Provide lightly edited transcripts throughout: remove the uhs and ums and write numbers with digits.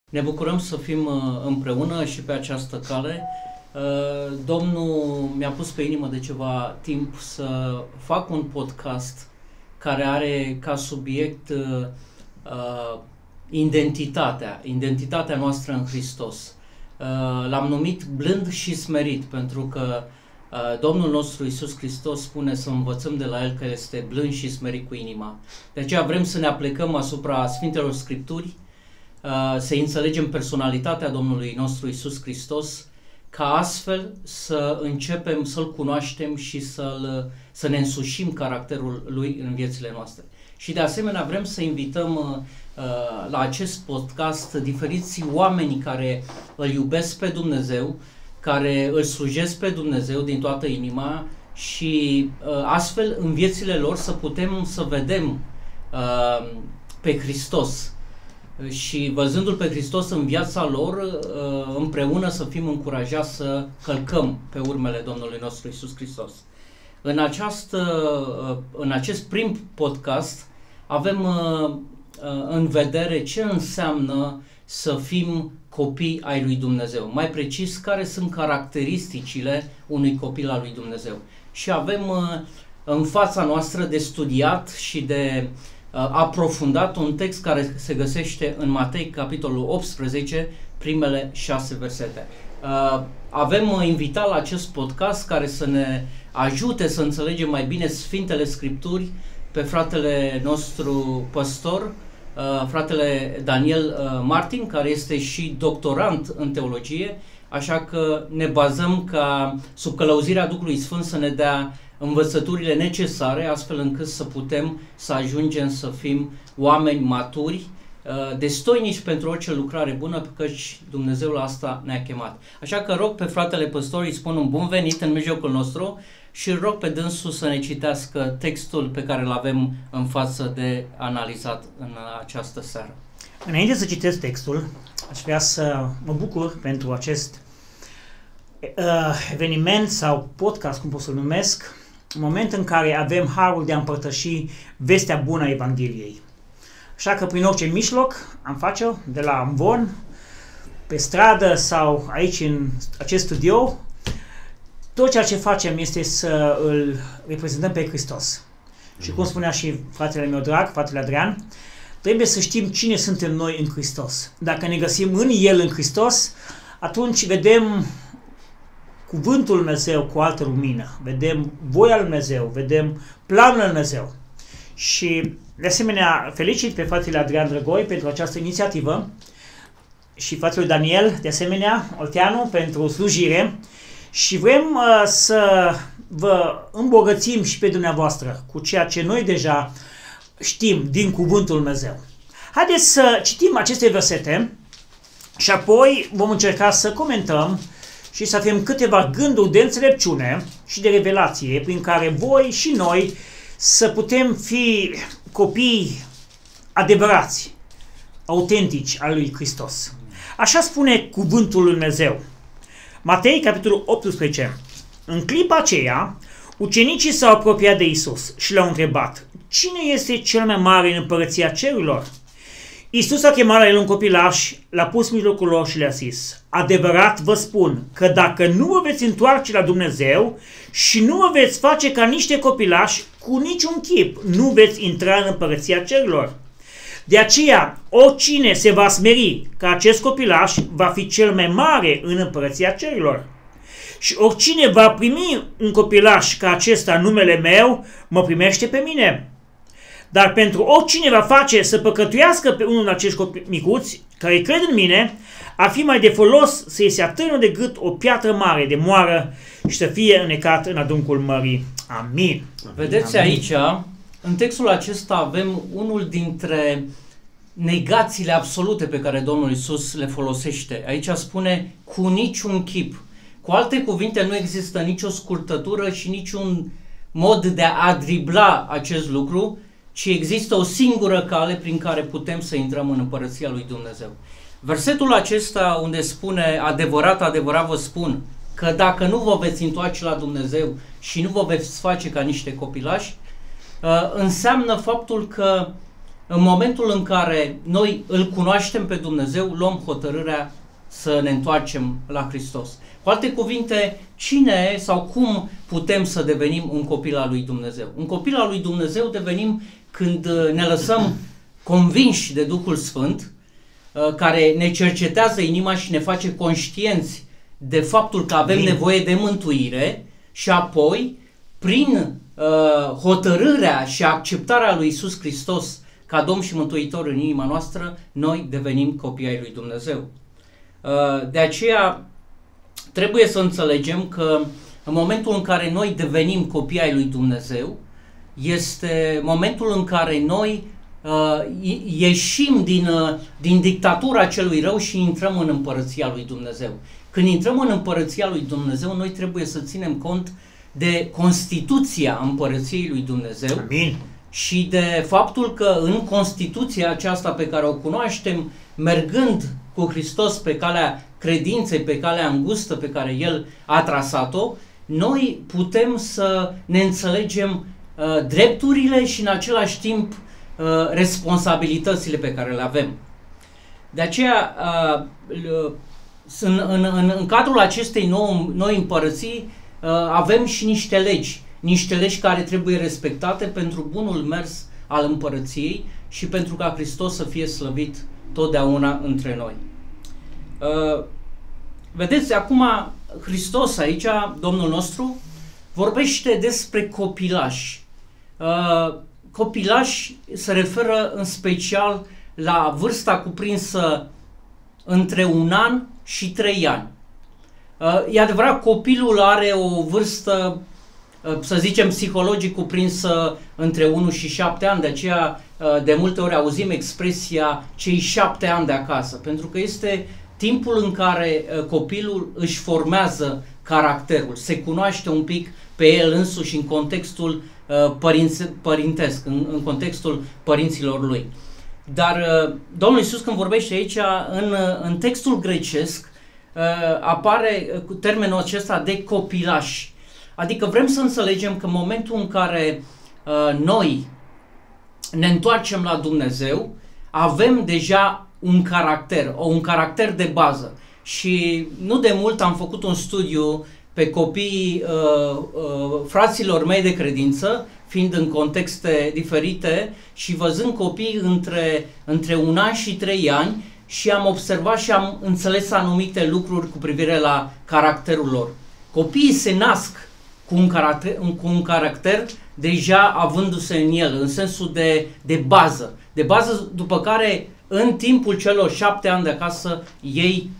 Ne bucurăm să fim împreună și pe această cale. Domnul mi-a pus pe inimă de ceva timp să fac un podcast care are ca subiect identitatea noastră în Hristos. L-am numit blând și smerit, pentru că Domnul nostru Iisus Hristos spune să învățăm de la El că este blând și smerit cu inima. De aceea vrem să ne aplecăm asupra Sfintelor Scripturi, să înțelegem personalitatea Domnului nostru Iisus Hristos, ca astfel să începem să-L cunoaștem și să ne însușim caracterul Lui în viețile noastre. Și de asemenea vrem să invităm la acest podcast diferiți oameni care îl iubesc pe Dumnezeu, care îl slujesc pe Dumnezeu din toată inima și astfel în viețile lor să putem să vedem pe Hristos. Și văzându-L pe Hristos în viața lor, împreună să fim încurajați să călcăm pe urmele Domnului nostru Iisus Hristos. În acest prim podcast avem în vedere ce înseamnă să fim copii ai lui Dumnezeu. Mai precis, care sunt caracteristicile unui copil al lui Dumnezeu. Și avem în fața noastră de studiat și de aprofundat un text care se găsește în Matei, capitolul 18, primele 6 versete. Avem invitat la acest podcast care să ne ajute să înțelegem mai bine Sfintele Scripturi pe fratele nostru păstor, fratele Daniel Martin, care este și doctorand în teologie, așa că ne bazăm ca sub călăuzirea Duhului Sfânt să ne dea învățăturile necesare, astfel încât să putem să ajungem să fim oameni maturi, destoinici pentru orice lucrare bună, căci Dumnezeu la asta ne-a chemat. Așa că rog pe fratele păstor, îi spun un bun venit în mijlocul nostru și rog pe dânsul să ne citească textul pe care îl avem în față de analizat în această seară. Înainte să citesc textul, aș vrea să mă bucur pentru acest eveniment sau podcast, cum pot să-l numesc, în moment în care avem harul de a împărtăși vestea bună a Evangheliei. Așa că prin orice mijloc am face-o, de la amvon, pe stradă sau aici în acest studio, tot ceea ce facem este să îl reprezentăm pe Hristos. Și cum spunea și fratele meu drag, fratele Adrian, trebuie să știm cine suntem noi în Hristos. Dacă ne găsim în El, în Hristos, atunci vedem Cuvântul Lui Dumnezeu cu altă lumină, vedem voia Lui Dumnezeu, vedem planul Lui Dumnezeu. Și de asemenea felicit pe fratele Adrian Drăgoi pentru această inițiativă și fratele Daniel, de asemenea, Olteanu, pentru slujire și vrem să vă îmbogățim și pe dumneavoastră cu ceea ce noi deja știm din Cuvântul Lui Dumnezeu. Haideți să citim aceste versete și apoi vom încerca să comentăm și să avem câteva gânduri de înțelepciune și de revelație prin care voi și noi să putem fi copii adevărați, autentici al lui Hristos. Așa spune Cuvântul lui Dumnezeu. Matei, capitolul 18. În clipa aceea, ucenicii s-au apropiat de Iisus și l-au întrebat: cine este cel mai mare în împărăția cerurilor? Iisus a chemat la el un copilaș, l-a pus în mijlocul lor și le-a zis: adevărat vă spun că dacă nu vă veți întoarce la Dumnezeu și nu vă veți face ca niște copilași, cu niciun chip nu veți intra în împărăția cerurilor. De aceea, oricine se va smeri ca acest copilaș va fi cel mai mare în împărăția cerurilor. Și oricine va primi un copilaș ca acesta în numele meu, mă primește pe mine. Dar pentru oricine va face să păcătuiască pe unul din acești copii micuți care cred în mine, ar fi mai de folos să-i se atârnă de gât o piatră mare de moară și să fie înecat în adâncul mării. Amin. Vedeți aici, în textul acesta avem unul dintre negațiile absolute pe care Domnul Iisus le folosește. Aici spune cu niciun chip. Cu alte cuvinte, nu există nicio scurtătură și niciun mod de a dribla acest lucru, ci există o singură cale prin care putem să intrăm în împărăția lui Dumnezeu. Versetul acesta unde spune adevărat, adevărat vă spun că dacă nu vă veți întoarce la Dumnezeu și nu vă veți face ca niște copilași, înseamnă faptul că în momentul în care noi îl cunoaștem pe Dumnezeu, luăm hotărârea să ne întoarcem la Hristos. Cu alte cuvinte, cine sau cum putem să devenim un copil al lui Dumnezeu? Un copil al lui Dumnezeu devenim când ne lăsăm convinși de Duhul Sfânt, care ne cercetează inima și ne face conștienți de faptul că avem nevoie de mântuire și apoi, prin hotărârea și acceptarea lui Iisus Hristos ca Domn și Mântuitor în inima noastră, noi devenim copii ai lui Dumnezeu. De aceea trebuie să înțelegem că în momentul în care noi devenim copii ai lui Dumnezeu, este momentul în care noi ieșim din dictatura celui rău și intrăm în împărăția lui Dumnezeu. Când intrăm în împărăția lui Dumnezeu, noi trebuie să ținem cont de Constituția împărăției lui Dumnezeu. Amin. Și de faptul că în Constituția aceasta pe care o cunoaștem, mergând cu Hristos pe calea credinței, pe calea îngustă pe care El a trasat-o, noi putem să ne înțelegem drepturile și în același timp responsabilitățile pe care le avem. De aceea, în cadrul acestei noi împărății, avem și niște legi care trebuie respectate pentru bunul mers al împărăției și pentru ca Hristos să fie slăvit totdeauna între noi. Vedeți, acum Hristos aici, Domnul nostru, vorbește despre copilași. Copilași se referă în special la vârsta cuprinsă între 1 an și 3 ani. E adevărat, copilul are o vârstă, să zicem, psihologic cuprinsă între 1 și 7 ani, de aceea de multe ori auzim expresia cei 7 ani de acasă, pentru că este timpul în care copilul își formează caracterul, se cunoaște un pic pe el însuși în contextul părintesc, în contextul părinților lui. Dar Domnul Iisus, când vorbește aici, în textul grecesc, apare termenul acesta de copilași. Adică vrem să înțelegem că în momentul în care noi ne întoarcem la Dumnezeu, avem deja un caracter de bază. Și nu de mult am făcut un studiu pe copiii fraților mei de credință, fiind în contexte diferite și văzând copii între 1 an și 3 ani, și am observat și am înțeles anumite lucruri cu privire la caracterul lor. Copiii se nasc cu un caracter deja avându-se în el, în sensul de bază. De bază după care, în timpul celor 7 ani de acasă, ei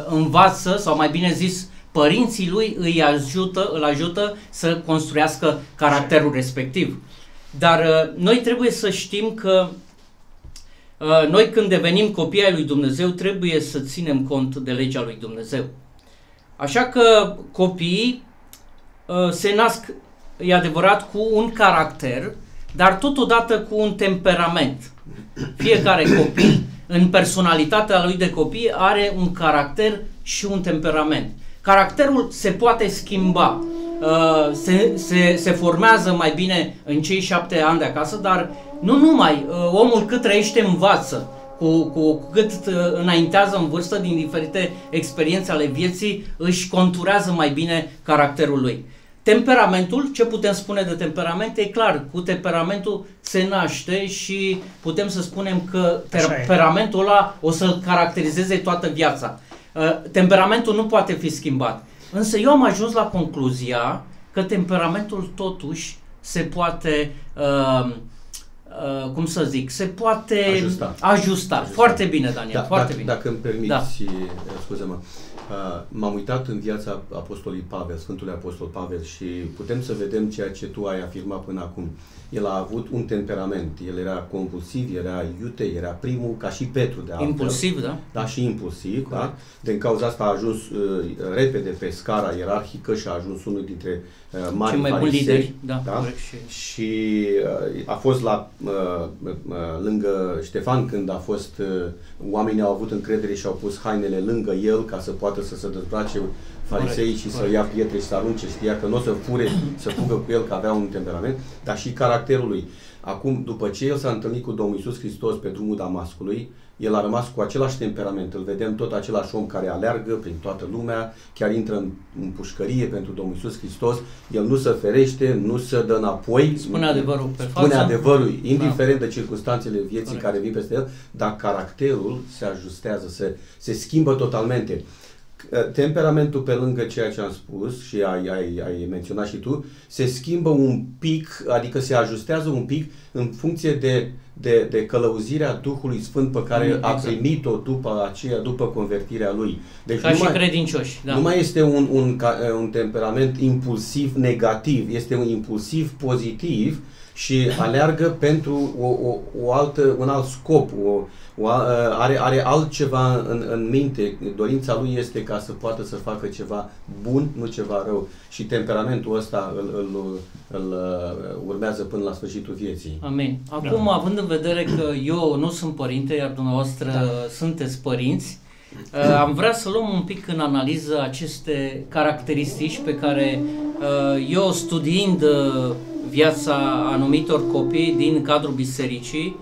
învață, sau mai bine zis, părinții lui îl ajută să construiască caracterul respectiv. Dar noi trebuie să știm că noi, când devenim copii ai lui Dumnezeu, trebuie să ținem cont de legea lui Dumnezeu. Așa că copiii se nasc, e adevărat, cu un caracter, dar totodată cu un temperament. Fiecare copil, în personalitatea lui de copii, are un caracter și un temperament. Caracterul se poate schimba, se formează mai bine în cei 7 ani de acasă, dar nu numai. Omul cât trăiește învață, cu cât înaintează în vârstă din diferite experiențe ale vieții, își conturează mai bine caracterul lui. Temperamentul, ce putem spune de temperament? E clar, cu temperamentul se naște și putem să spunem că temperamentul ăla o să-l caracterizeze toată viața. Temperamentul nu poate fi schimbat. Însă eu am ajuns la concluzia că temperamentul totuși se poate, cum să zic, se poate ajusta. Foarte bine, Daniel, foarte bine. Dacă îmi permiți, scuze-mă, m-am uitat în viața apostolului Pavel, Sfântului Apostol Pavel, și putem să vedem ceea ce tu ai afirmat până acum. El a avut un temperament, el era compulsiv, era iute, era primul, ca și Petru de altfel. Impulsiv, da? Da, și impulsiv, da? Din cauza asta a ajuns repede pe scara ierarhică și a ajuns unul dintre mari farisei. Da? Și a fost lângă Ștefan când a fost, oamenii au avut încredere și au pus hainele lângă el ca să poată să se dezbrace farisei și să ia pietre și să arunce. Știa că nu o să fure, să fugă cu el, că avea un temperament, dar și caracterul lui. Acum, după ce el s-a întâlnit cu Domnul Iisus Hristos pe drumul Damascului, el a rămas cu același temperament. Îl vedem tot același om care aleargă prin toată lumea, chiar intră în pușcărie pentru Domnul Iisus Hristos. El nu se ferește, nu se dă înapoi. Spune adevărul pe față. Spune adevărul, indiferent de circunstanțele vieții care vin peste el, dar caracterul se ajustează, se schimbă totalmente. Temperamentul, pe lângă ceea ce am spus și ai menționat și tu, se schimbă un pic, adică se ajustează un pic în funcție de călăuzirea Duhului Sfânt pe care a primit-o după convertirea lui. Deci ca și credincioși. Da. Nu mai este un temperament impulsiv negativ, este un impulsiv pozitiv și aleargă pentru un alt scop, are altceva în minte. Dorința lui este ca să poată să facă ceva bun, nu ceva rău. Și temperamentul ăsta îl urmează până la sfârșitul vieții. Amin. Acum, având în vedere că eu nu sunt părinte, iar dumneavoastră sunteți părinți, am vrea să luăm un pic în analiză aceste caracteristici pe care eu, studiind viața anumitor copii din cadrul bisericii,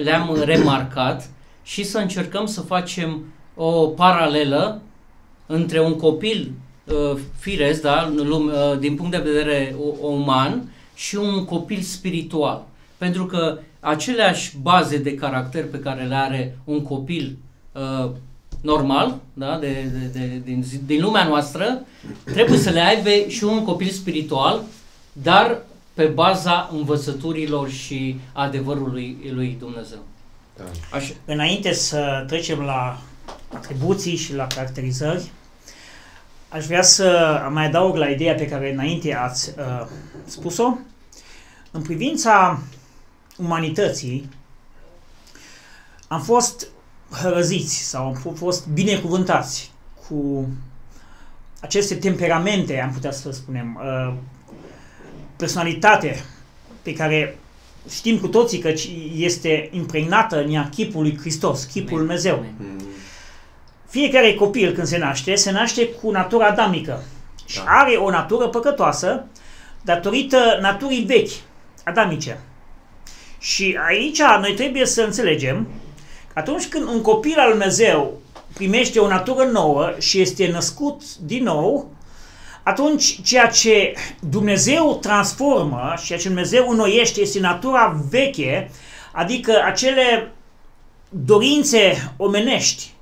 le-am remarcat și să încercăm să facem o paralelă între un copil firesc, da, din punct de vedere uman, și un copil spiritual. Pentru că aceleași baze de caracter pe care le are un copil normal, da, din lumea noastră, trebuie să le aibă și un copil spiritual, dar pe baza învățăturilor și adevărului lui Dumnezeu. Așa. Înainte să trecem la atribuții și la caracterizări, aș vrea să mai adaug la ideea pe care înainte ați spus-o. În privința umanității, am fost hărăziți sau am fost binecuvântați cu aceste temperamente, am putea să spunem, personalitate pe care știm cu toții că este impregnată în ea chipul lui Hristos, chipul lui Dumnezeu. Fiecare copil când se naște cu natura adamică și are o natură păcătoasă datorită naturii vechi, adamice. Și aici noi trebuie să înțelegem că atunci când un copil al lui Dumnezeu primește o natură nouă și este născut din nou, atunci ceea ce Dumnezeu transformă și ceea ce Dumnezeu înnoiește este natura veche, adică acele dorințe omenești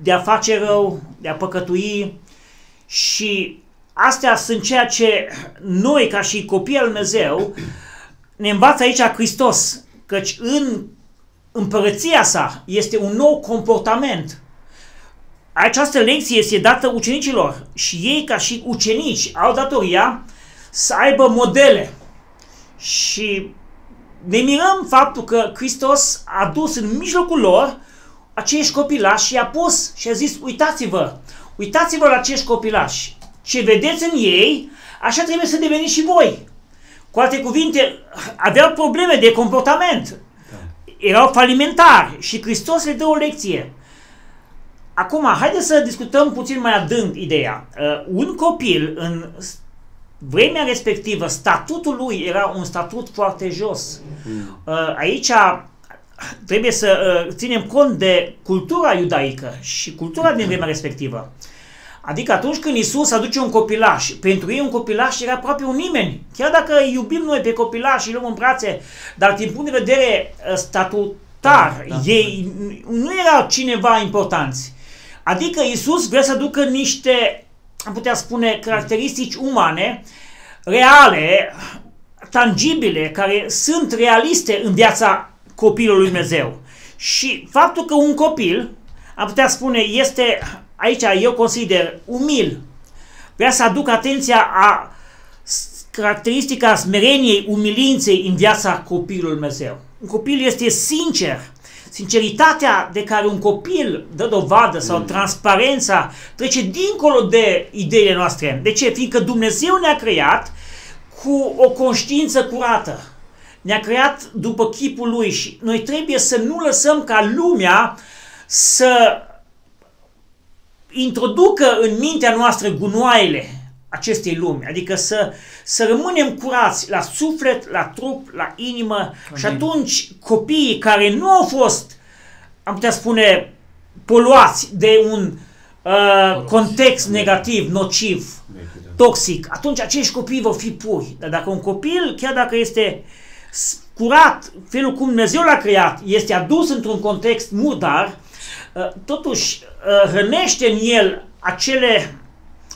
de a face rău, de a păcătui, și astea sunt ceea ce noi, ca și copii al Dumnezeu, ne învață aici Hristos, căci în împărăția sa este un nou comportament. Această lecție este dată ucenicilor și ei, ca și ucenici, au datoria să aibă modele. Și ne mirăm faptul că Hristos a dus în mijlocul lor acești copilași și i-a pus și a zis: uitați-vă la acești copilași, ce vedeți în ei, așa trebuie să deveniți și voi. Cu alte cuvinte, aveau probleme de comportament, erau falimentari și Hristos le dă o lecție. Acum, haideți să discutăm puțin mai adânc ideea. Un copil, în vremea respectivă, statutul lui era un statut foarte jos. Aici trebuie să ținem cont de cultura iudaică și cultura din vremea respectivă. Adică atunci când Iisus aduce un copilaș, pentru ei un copilaș era aproape un nimeni. Chiar dacă iubim noi pe copilaș și îi luăm în brațe, dar din punct de vedere statutar, ei nu erau cineva importanți. Adică Iisus vrea să aducă niște, am putea spune, caracteristici umane, reale, tangibile, care sunt realiste în viața copilului lui Dumnezeu. Și faptul că un copil, am putea spune, este, aici eu consider, umil, vrea să aduc atenția a caracteristica smereniei, umilinței în viața copilului lui Dumnezeu. Un copil este sincer. Sinceritatea de care un copil dă dovadă sau transparența trece dincolo de ideile noastre. De ce? Fiindcă Dumnezeu ne-a creat cu o conștiință curată. Ne-a creat după chipul Lui și noi trebuie să nu lăsăm ca lumea să introducă în mintea noastră gunoaiele acestei lumi, adică să rămânem curați la suflet, la trup, la inimă. Amin. Și atunci copiii care nu au fost, am putea spune, poluați de un context negativ, nociv, toxic, atunci acești copii vor fi puri. Dar dacă un copil, chiar dacă este curat, felul cum Dumnezeu l-a creat, este adus într-un context murdar, totuși hrănește în el acele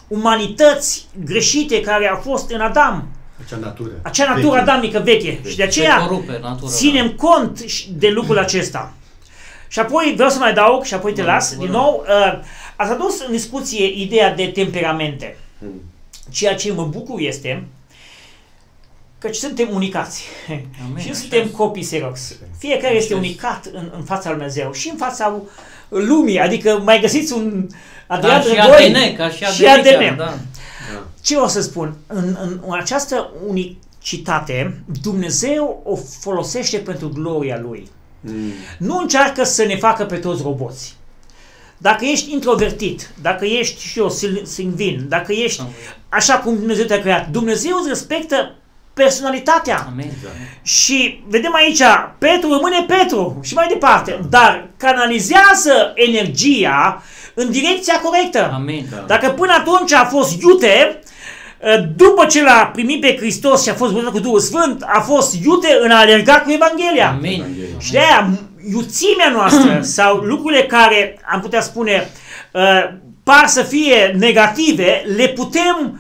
umanități greșite care au fost în Adam. Acea natură adamică veche. Și de aceea ținem cont de lucrul acesta. Și apoi vreau să mai adaug și apoi te las din nou. Ați adus în discuție ideea de temperamente. Ceea ce mă bucur este că suntem unicați. Amen, și suntem copii Xerox. Fiecare este unicat în fața lui Dumnezeu și în fața lumii. Adică mai găsiți un Adrian Drăgoi și ADN. Da. Ce o să spun? În această unicitate, Dumnezeu o folosește pentru gloria Lui. Nu încearcă să ne facă pe toți roboți. Dacă ești introvertit, dacă ești, și eu, singvin, dacă ești așa cum Dumnezeu te-a creat, Dumnezeu îți respectă personalitatea. Amen. Și vedem aici, Petru rămâne Petru și mai departe, dar canalizează energia în direcția corectă. Amen. Dacă până atunci a fost iute, după ce l-a primit pe Hristos și a fost botetat cu Duhul Sfânt, a fost iute în a alerga cu Evanghelia. Amen. Și de aia, iuțimea noastră sau lucrurile care, am putea spune, par să fie negative, le putem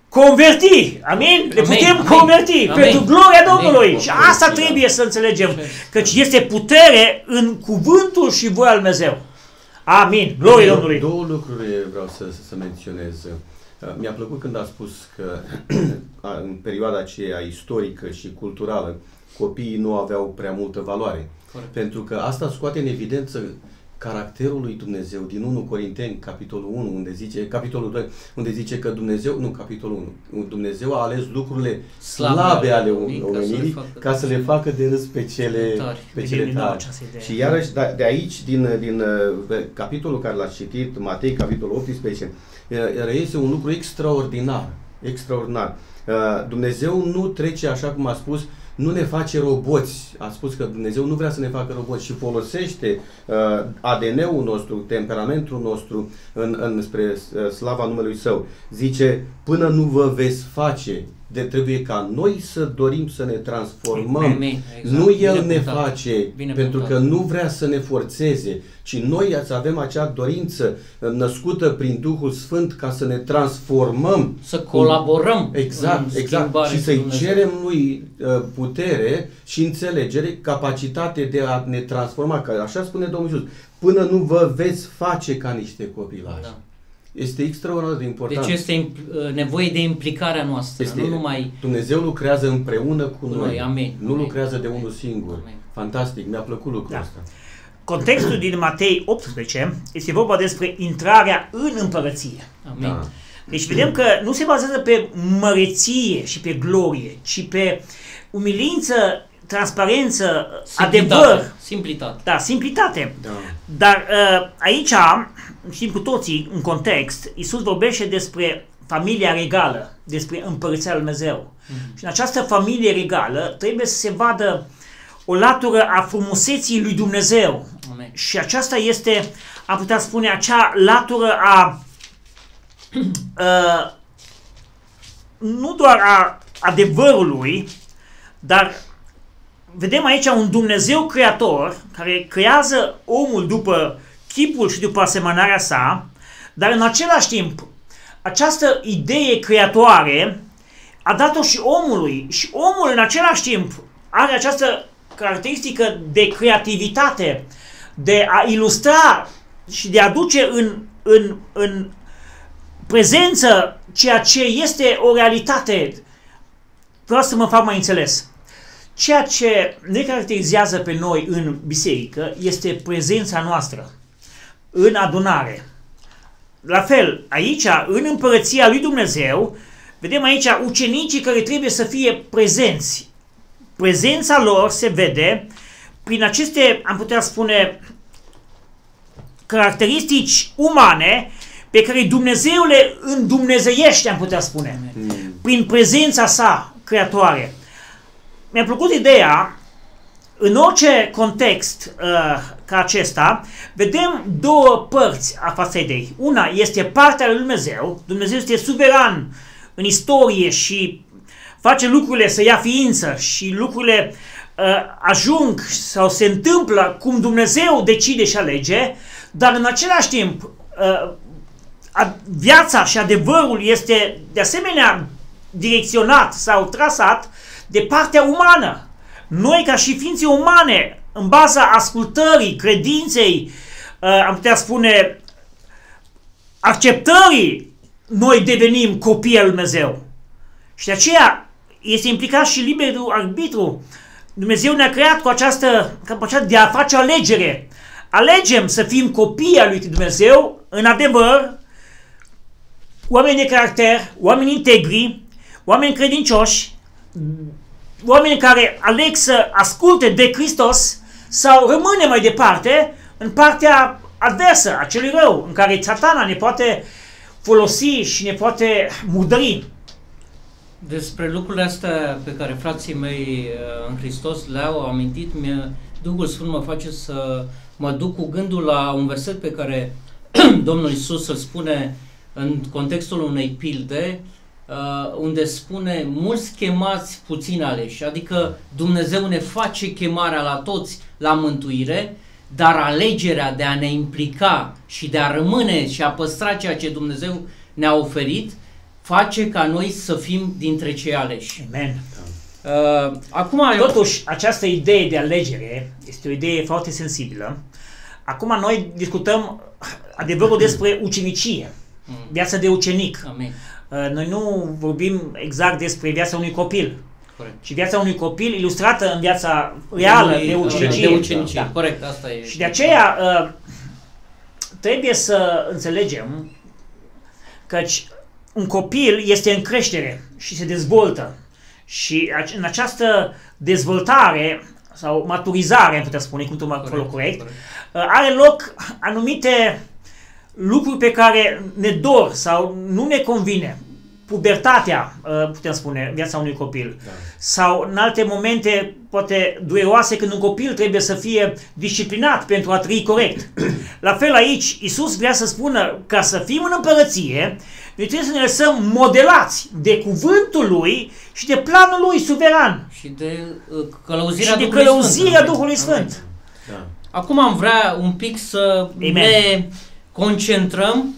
converti. Amin? Le putem converti pentru gloria Domnului. Și asta trebuie să înțelegem. Căci este putere în cuvântul și voia lui Dumnezeu. Amin. Gloria Domnului. Două lucruri vreau să menționez. Mi-a plăcut când a spus că în perioada aceea istorică și culturală copiii nu aveau prea multă valoare. Corect. Pentru că asta scoate în evidență caracterul lui Dumnezeu din 1 Corinteni, capitolul 1, unde zice, capitolul 2, unde zice că Dumnezeu, nu, capitolul 1, Dumnezeu a ales lucrurile slabe ale omenirii ca să le facă de râs pe cele tari. Și iarăși, de aici, din capitolul care l-ați citit, Matei, capitolul 18, reiese un lucru extraordinar. Extraordinar. Dumnezeu nu trece, așa cum a spus, nu ne face roboți. A spus că Dumnezeu nu vrea să ne facă roboți și folosește ADN-ul nostru, temperamentul nostru spre slava numelui Său. Zice, până nu vă veți face, trebuie ca noi să dorim să ne transformăm. Exact. Nu El ne face, pentru că nu vrea să ne forțeze, ci noi să avem acea dorință născută prin Duhul Sfânt ca să ne transformăm. Să colaborăm. Exact. Și să-i cerem Lui putere și înțelegere, capacitate de a ne transforma. Că așa spune Domnul Iisus. Până nu vă veți face ca niște copilași. Da. Este extraordinar de important. Deci este nevoie de implicarea noastră. Nu numai... Dumnezeu lucrează împreună cu noi. Amin. Nu lucrează de unul singur. Amin. Fantastic. Mi-a plăcut lucrul ăsta. Contextul din Matei 18 este vorba despre intrarea în împărăție. Amin. Da. Deci vedem că nu se bazează pe măreție și pe glorie, ci pe umilință, transparență, adevăr. Simplitate. Da, simplitate. Da. Dar aici, știm cu toții, în context, Iisus vorbește despre familia regală, despre împărăția lui Dumnezeu. Și în această familie regală trebuie să se vadă o latură a frumuseții lui Dumnezeu. Amen. Și aceasta este, am putea spune, acea latură a nu doar a adevărului, dar vedem aici un Dumnezeu creator care creează omul după chipul și după asemănarea sa, dar în același timp această idee creatoare a dat-o și omului și omul în același timp are această caracteristică de creativitate, de a ilustra și de a aduce în prezență ceea ce este o realitate. Vreau să mă fac mai înțeles. Ceea ce ne caracterizează pe noi în biserică este prezența noastră în adunare. La fel, aici, în împărăția lui Dumnezeu, vedem aici ucenicii care trebuie să fie prezenți. Prezența lor se vede prin aceste, am putea spune, caracteristici umane, pe care Dumnezeu le îndumnezeiește, am putea spune, prin prezența sa creatoare. Mi-a plăcut ideea, în orice context ca acesta, vedem două părți a fațetei. Una este partea lui Dumnezeu. Dumnezeu este suveran în istorie și face lucrurile să ia ființă și lucrurile ajung sau se întâmplă cum Dumnezeu decide și alege, dar în același timp viața și adevărul este de asemenea direcționat sau trasat de partea umană. Noi ca și ființe umane, în baza ascultării, credinței, am putea spune acceptării, noi devenim copii al lui Dumnezeu. Și de aceea este implicat și liberul arbitru. Dumnezeu ne-a creat cu această capacitate de a face alegere. Alegem să fim copii al lui Dumnezeu, în adevăr, oameni de caracter, oameni integri, oameni credincioși, oameni care aleg să asculte de Hristos sau rămâne mai departe în partea adversă a celui rău, în care Satana ne poate folosi și ne poate murdări. Despre lucrurile astea pe care frații mei în Hristos le-au amintit, Duhul Sfânt mă face să mă duc cu gândul la un verset pe care Domnul Iisus îl spune în contextul unei pilde, unde spune: mulți chemați, puțini aleși. Adică Dumnezeu ne face chemarea la toți la mântuire, dar alegerea de a ne implica și de a rămâne și a păstra ceea ce Dumnezeu ne-a oferit face ca noi să fim dintre cei aleși. Amen. Acum totuși, această idee de alegere este o idee foarte sensibilă. Acum noi discutăm adevărul despre ucenicie, viața de ucenic. Amen. Noi nu vorbim exact despre viața unui copil, corect, ci viața unui copil ilustrată în viața reală de ucenicie. De ucenicie. Da. Corect, asta e. Și de aceea trebuie să înțelegem că un copil este în creștere și se dezvoltă. Și în această dezvoltare sau maturizare, am putea spune, cum tu corect, are loc anumite lucruri pe care ne dor sau nu ne convine. Pubertatea, putem spune, viața unui copil. Da. Sau în alte momente, poate dureroase, când un copil trebuie să fie disciplinat pentru a trăi corect. La fel aici, Iisus vrea să spună, ca să fim în împărăție, noi trebuie să ne lăsăm modelați de cuvântul Lui și de planul Lui suveran. Și de călăuzirea Duhului Sfânt. Da. Acum am vrea un pic să ne concentrăm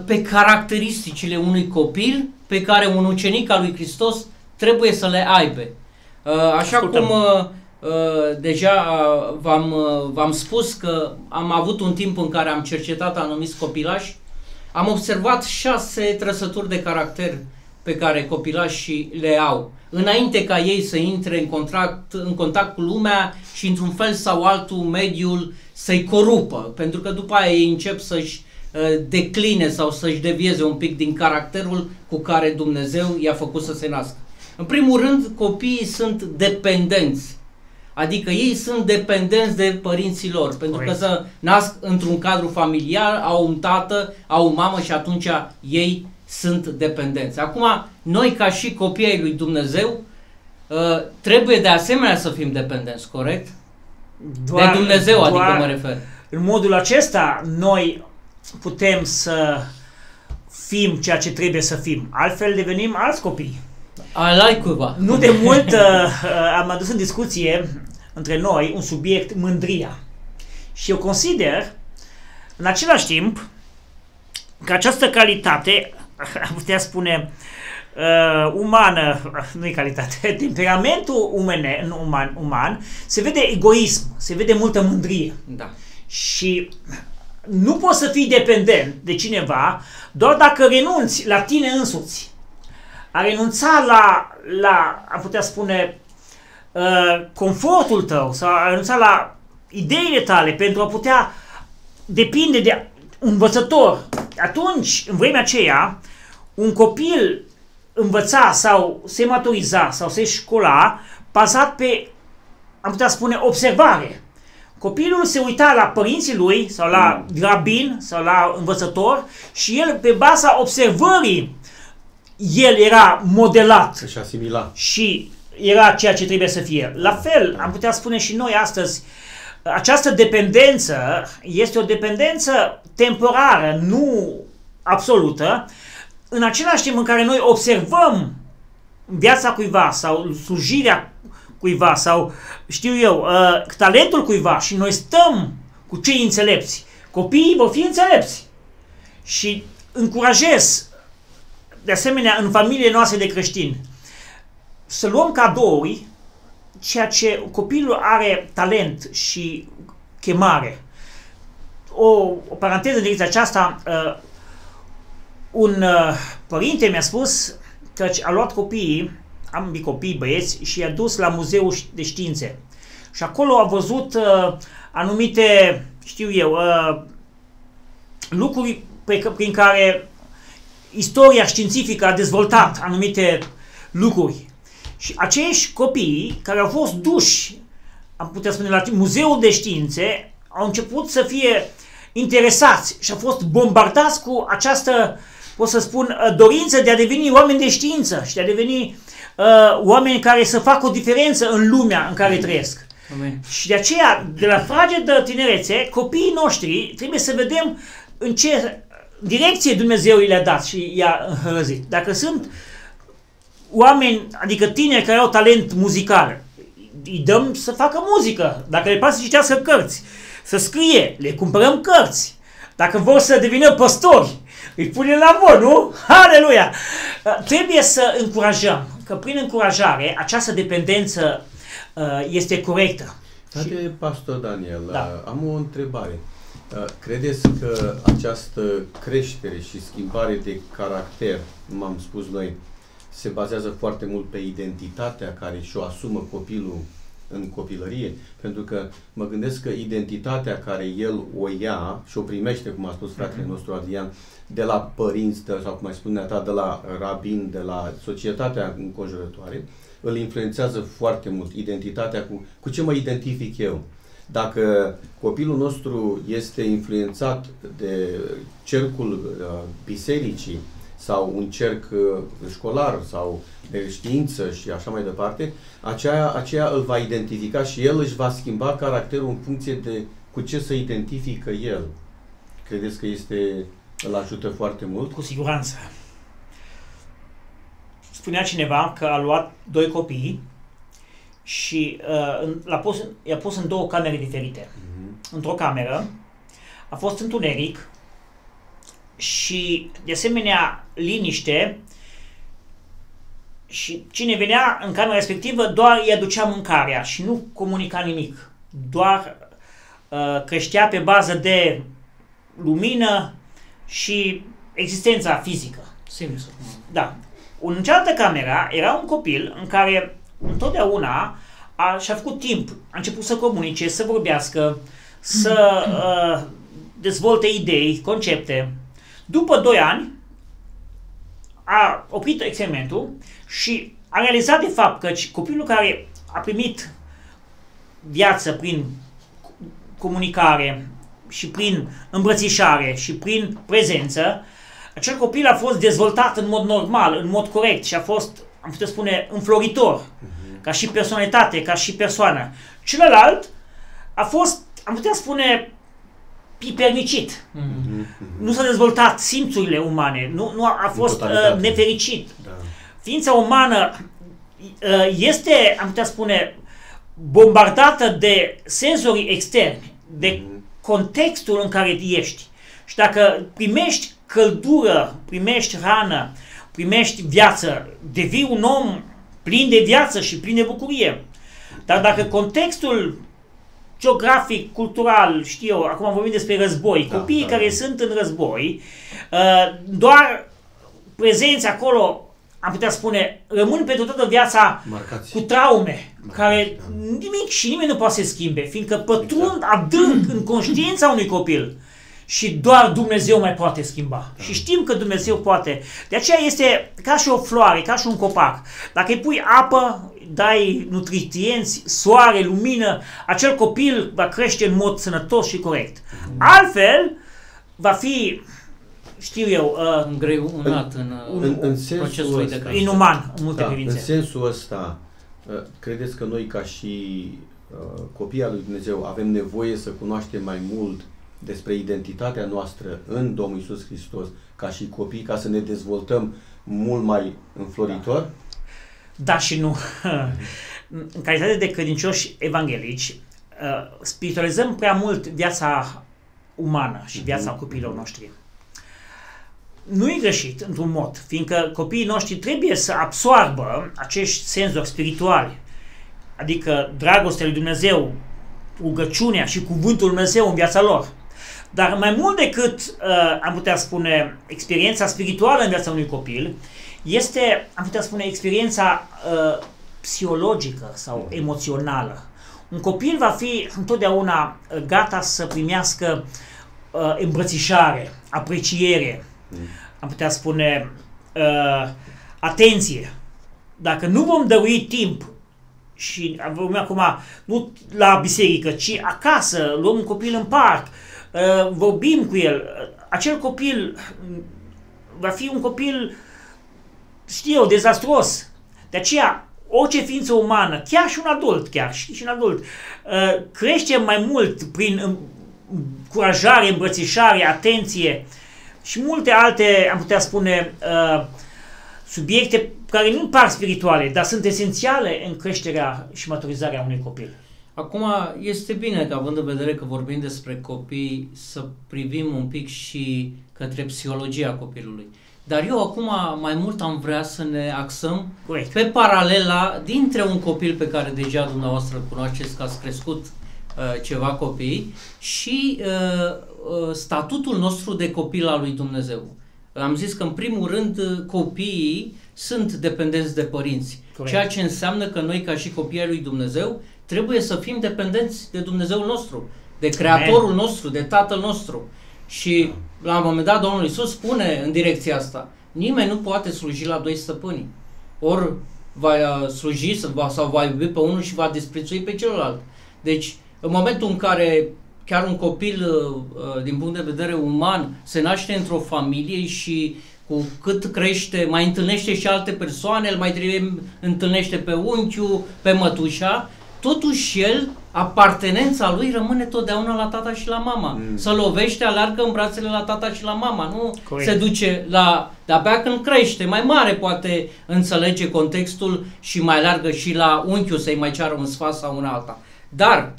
pe caracteristicile unui copil pe care un ucenic al lui Hristos trebuie să le aibă. Așa cum deja v-am spus că am avut un timp în care am cercetat anumiți copilași, am observat 6 trăsături de caracter pe care copilașii le au, înainte ca ei să intre în contact cu lumea și într-un fel sau altul mediul să-i corupă, pentru că după aia ei încep să-și decline sau să-și devieze un pic din caracterul cu care Dumnezeu i-a făcut să se nască. În primul rând, copiii sunt dependenți. Adică ei sunt dependenți de părinții lor, pentru că se nasc într-un cadru familiar, au un tată, au o mamă și atunci ei sunt dependenți. Acum, noi ca și copii ai lui Dumnezeu, trebuie de asemenea să fim dependenți, corect? De Dumnezeu, adică mă refer. În modul acesta, noi putem să fim ceea ce trebuie să fim. Altfel devenim alți copii. Nu de mult am adus în discuție între noi un subiect, mândria. Și eu consider, în același timp, că această calitate, am putea spune, umană, nu e calitate, temperamentul uman, se vede egoism, se vede multă mândrie. Da. Și nu poți să fii dependent de cineva doar dacă renunți la tine însuți. A renunța la am putea spune, confortul tău sau a renunța la ideile tale pentru a putea depinde de un învățător. Atunci, în vremea aceea, un copil învăța sau se maturiza sau se școla bazat pe, am putea spune, observare. Copilul se uita la părinții lui sau la rabin sau la învățător și el, pe baza observării, el era modelat Și asimila. și era ceea ce trebuie să fie. La fel, am putea spune și noi astăzi, această dependență este o dependență temporară, nu absolută, în același timp în care noi observăm viața cuiva sau slujirea cuiva sau, știu eu, talentul cuiva și noi stăm cu cei înțelepți. Copiii vor fi înțelepți. Și încurajez, de asemenea, în familiile noastre de creștini, să luăm cadouri ceea ce copilul are talent și chemare. O paranteză în direcția aceasta, un părinte mi-a spus că a luat copiii, ambii copii băieți, și i-a dus la Muzeul de Științe. Și acolo a văzut anumite, știu eu, lucruri prin care istoria științifică a dezvoltat anumite lucruri. Și acești copii care au fost duși, am putea spune, la Muzeul de Științe, au început să fie interesați și au fost bombardați cu această, pot să spun, dorință de a deveni oameni de știință și de a deveni oameni care să facă o diferență în lumea în care trăiesc. Amen. Și de aceea, de la fragedă tinerețe, copiii noștri trebuie să vedem în ce direcție Dumnezeu i-a dat și i-a înhărăzit. Dacă sunt oameni, adică tineri care au talent muzical, îi dăm să facă muzică. Dacă le pasă să citească cărți, să scrie, le cumpărăm cărți. Dacă vor să devină păstori, îi punem la vot, nu? Aleluia! Trebuie să încurajăm, că prin încurajare această dependență este corectă. Frate pastor Daniel, Da. am o întrebare. Credeți că această creștere și schimbare de caracter, cum am spus noi, se bazează foarte mult pe identitatea care și-o asumă copilul în copilărie? Pentru că mă gândesc că identitatea care el o ia și o primește, cum a spus fratele nostru Adrian, de la părinți, sau cum ai spune ta, de la rabin, de la societatea înconjurătoare, îl influențează foarte mult identitatea cu ce mă identific eu. Dacă copilul nostru este influențat de cercul bisericii sau un cerc școlar sau de știință și așa mai departe, aceea îl va identifica și el își va schimba caracterul în funcție de cu ce se identifică el. Credeți că îl ajută foarte mult? Cu siguranță. Spunea cineva că a luat doi copii și i-a pus în două camere diferite. Într-o cameră a fost întuneric și, de asemenea, liniște, și cine venea în camera respectivă doar îi aducea mâncarea și nu comunica nimic. Doar creștea pe bază de lumină și existența fizică. Simțul. Da. În cealaltă cameră era un copil în care întotdeauna și-a făcut timp, a început să comunice, să vorbească, să dezvolte idei, concepte. După 2 ani a oprit experimentul și a realizat de fapt că copilul care a primit viață prin comunicare și prin îmbrățișare și prin prezență, acel copil a fost dezvoltat în mod normal, în mod corect și a fost, am putea spune, înfloritor, ca și personalitate, ca și persoană. Celălalt a fost, am putea spune, pipernicit. Nu s-a dezvoltat simțurile umane, nu a fost nefericit. Da. Ființa umană este, am putea spune, bombardată de senzorii externi, de contextul în care ești. Și dacă primești căldură, primești hrană, primești viață, devii un om plin de viață și plin de bucurie. Dar dacă contextul geografic, cultural, știu eu, acum vorbim despre război, copiii care sunt în război, doar prezenți acolo, am putea spune, rămân pentru toată viața cu traume, care nimic și nimeni nu poate să se schimbe, fiindcă pătrund adânc în conștiința unui copil. și doar Dumnezeu mai poate schimba. Și știm că Dumnezeu poate. De aceea este ca și o floare, ca și un copac. Dacă îi pui apă, dai nutrienți, soare, lumină, acel copil va crește în mod sănătos și corect. Altfel, va fi, știu eu, îngreunat în procesul de creștere. Inuman, în multe privințe. În sensul ăsta, credeți că noi ca și copiii al lui Dumnezeu avem nevoie să cunoaștem mai mult despre identitatea noastră în Domnul Iisus Hristos ca și copii, ca să ne dezvoltăm mult mai înfloritor? Da și nu. În calitate de credincioși evanghelici, spiritualizăm prea mult viața umană și viața copiilor noștri. Nu e greșit, într-un mod, fiindcă copiii noștri trebuie să absoarbă acești senzori spirituali, adică dragostea lui Dumnezeu, rugăciunea și cuvântul lui Dumnezeu în viața lor. Dar mai mult decât, am putea spune, experiența spirituală în viața unui copil, este, am putea spune, experiența psihologică sau emoțională. Un copil va fi întotdeauna gata să primească îmbrățișare, apreciere, am putea spune atenție. Dacă nu vom dărui timp, și vorbim acum nu la biserică, ci acasă, luăm un copil în parc, vorbim cu el, acel copil va fi un copil, știu eu, dezastruos. De aceea, orice ființă umană, chiar și un adult, crește mai mult prin încurajare, îmbrățișare, atenție și multe alte, am putea spune, subiecte care nu par spirituale, dar sunt esențiale în creșterea și maturizarea unui copil. Acum, este bine că, având în vedere că vorbim despre copii, să privim un pic și către psihologia copilului. Dar eu acum mai mult am vrea să ne axăm pe paralela dintre un copil pe care deja dumneavoastră îl cunoașteți, că ați crescut ceva copii, și statutul nostru de copil al lui Dumnezeu. Am zis că în primul rând copiii sunt dependenți de părinți, ceea ce înseamnă că noi ca și copii ai lui Dumnezeu trebuie să fim dependenți de Dumnezeul nostru, de Creatorul nostru, de Tatăl nostru. Și la un moment dat Domnul Iisus spune în direcția asta: nimeni nu poate sluji la doi stăpâni. Ori va sluji sau va iubi pe unul și va disprețui pe celălalt. Deci, în momentul în care chiar un copil, din punct de vedere uman, se naște într-o familie și cu cât crește, mai întâlnește și alte persoane, îl mai întâlnește pe unchiul, pe mătușa, totuși el, apartenența lui rămâne totdeauna la tata și la mama. Se lovește, alergă în brațele la tata și la mama, nu se duce la... De-abia când crește, mai mare poate înțelege contextul și mai alergă și la unchiul să-i mai ceară un sfat sau un alta. Dar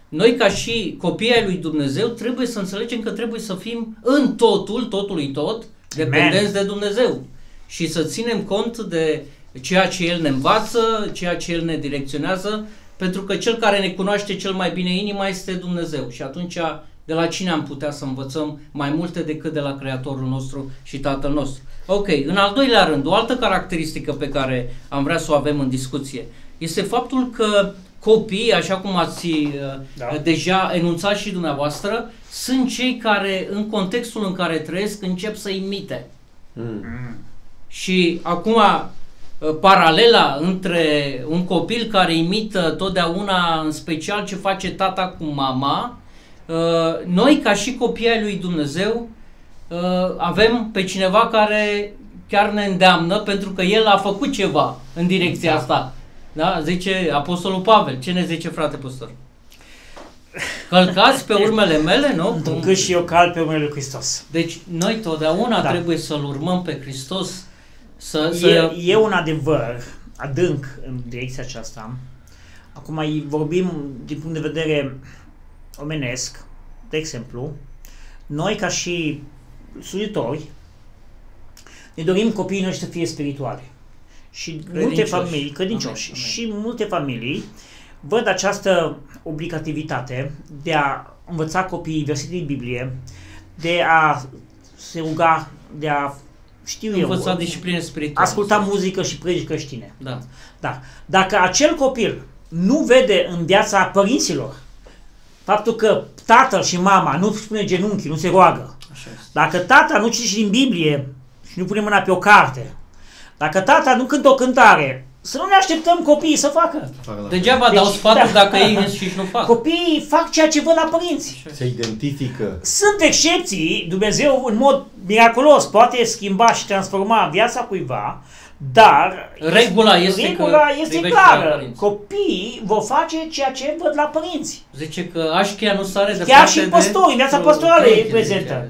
noi ca și copii ai lui Dumnezeu trebuie să înțelegem că trebuie să fim în totului tot, dependenți de Dumnezeu și să ținem cont de ceea ce El ne învață, ceea ce El ne direcționează, pentru că Cel care ne cunoaște cel mai bine inima este Dumnezeu și atunci de la cine am putea să învățăm mai multe decât de la Creatorul nostru și Tatăl nostru. Ok, în al doilea rând, o altă caracteristică pe care am vrea să o avem în discuție este faptul că copiii, așa cum ați deja enunțat și dumneavoastră, sunt cei care, în contextul în care trăiesc, încep să imite. Și acum, paralela între un copil care imită totdeauna, în special ce face tata cu mama, noi, ca și copii ai lui Dumnezeu, avem pe cineva care chiar ne îndeamnă, pentru că el a făcut ceva în direcția asta. Da? Zice Apostolul Pavel. Ce ne zice, frate păstor? Călcați pe urmele mele, nu? Că și eu calc pe urmele lui Hristos. Deci noi totdeauna trebuie să-L urmăm pe Hristos. E un adevăr adânc în direcția aceasta. Acum vorbim din punct de vedere omenesc, de exemplu, noi ca și slujitori ne dorim copiii noștri să fie spirituali. Și multe familii, credincioși, și multe familii văd această obligativitate de a învăța copiii versetele din Biblie, de a se ruga, de a, învăța discipline spirituale, asculta muzică și predici creștine. Da. Dacă acel copil nu vede în viața părinților faptul că tatăl și mama nu spune genunchi, nu se roagă, dacă tata nu citește din Biblie și nu pune mâna pe o carte, dacă tata nu cântă o cântare, să nu ne așteptăm copiii să facă. Degeaba dau sfatul dacă ei înșiși nu fac. Copiii fac ceea ce văd la părinți. Se identifică. Sunt excepții, Dumnezeu în mod miraculos poate schimba și transforma viața cuiva, dar regula este clară. Copiii vor face ceea ce văd la părinți. Zice că așchia nu sare de chiar și păstorii, viața pastorală e prezentă.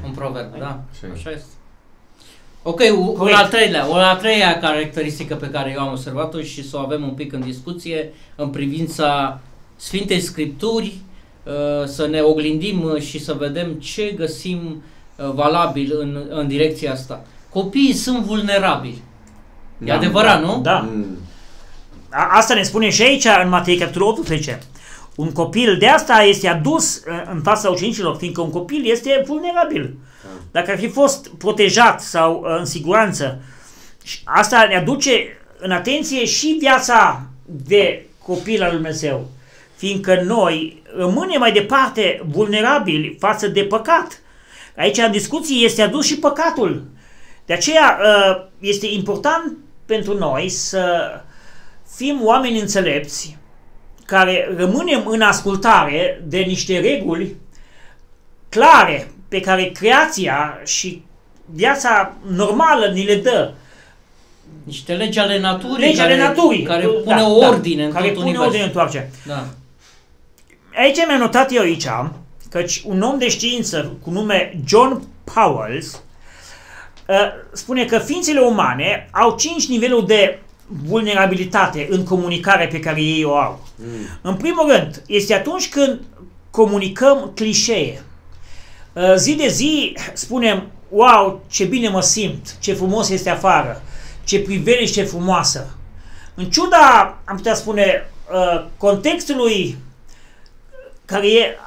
Un proverb, da. Așa este. Ok, o a treia caracteristică pe care eu am observat-o și să o avem un pic în discuție în privința Sfintei Scripturi, să ne oglindim și să vedem ce găsim valabil în direcția asta. Copiii sunt vulnerabili. E adevărat, nu? Da. Asta ne spune și aici în Matei, capitolul 18. Un copil de asta este adus în fața ucenicilor, fiindcă un copil este vulnerabil. Dacă ar fi fost protejat sau în siguranță, asta ne aduce în atenție și viața de copil al lui Dumnezeu, fiindcă noi rămânem mai departe vulnerabili față de păcat. Aici în discuție este adus și păcatul. De aceea este important pentru noi să fim oameni înțelepți, care rămânem în ascultare de niște reguli clare pe care creația și viața normală ni le dă. Niște legi ale naturii. Legi ale naturii. Care pune ordine în tot universul. Care pune ordine în toarce. Da. Aici mi-am notat eu aici, căci un om de știință cu nume John Powells spune că ființele umane au 5 niveluri de vulnerabilitate în comunicarea pe care ei o au. În primul rând, este atunci când comunicăm clișee. Zi de zi spunem, wow, ce bine mă simt, ce frumos este afară, ce priveliște frumoasă. În ciuda, am putea spune, contextului care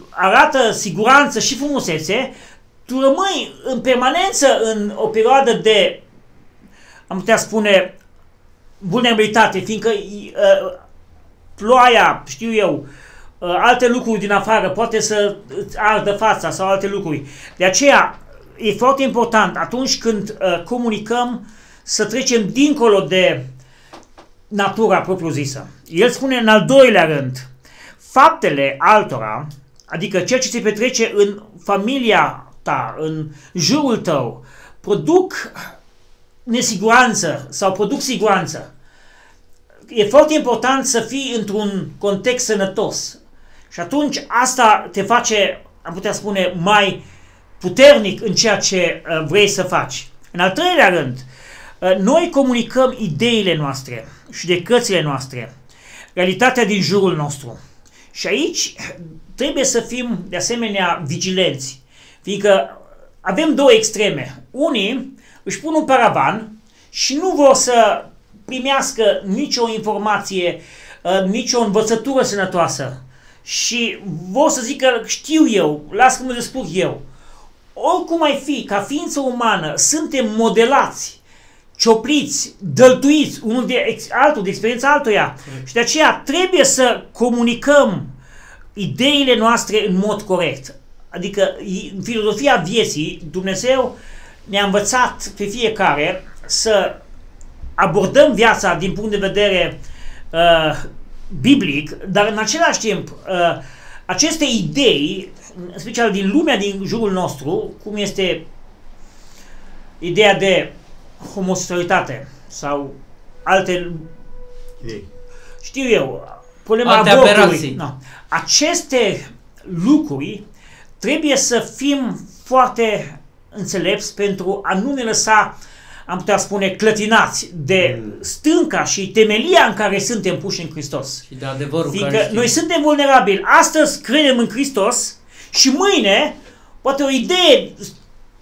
arată siguranță și frumusețe, tu rămâi în permanență în o perioadă de, am putea spune, vulnerabilitate, fiindcă ploaia, știu eu, alte lucruri din afară poate să îți ardă fața sau alte lucruri. De aceea e foarte important atunci când comunicăm să trecem dincolo de natura propriu-zisă. El spune în al doilea rând, faptele altora, adică ceea ce se petrece în familia ta, în jurul tău, produc nesiguranță sau produc siguranță. E foarte important să fii într-un context sănătos. Și atunci asta te face, am putea spune, mai puternic în ceea ce vrei să faci. În al treilea rând, noi comunicăm ideile noastre, judecățile noastre, realitatea din jurul nostru. Și aici trebuie să fim de asemenea vigilenți, fiindcă avem două extreme. Unii își pun un paravan și nu vor să primească nicio informație, nicio învățătură sănătoasă și vor să zică, știu eu, las că mă descurc eu. Oricum ai fi, ca ființă umană, suntem modelați, ciopliți, dăltuiți unul de altul, de experiența altuia. Și de aceea trebuie să comunicăm ideile noastre în mod corect. Adică în filozofia vieții, Dumnezeu ne-a învățat pe fiecare să abordăm viața din punct de vedere biblic, dar în același timp aceste idei, în special din lumea din jurul nostru, cum este ideea de homosexualitate sau alte idei, știu eu, problema abortului. No. Aceste lucruri trebuie să fim foarte înțelepți pentru a nu ne lăsa, am putea spune, clătinați de stânca și temelia în care suntem puși în Hristos. Și de adevărul fiindcă noi suntem vulnerabili. Astăzi credem în Hristos și mâine poate o idee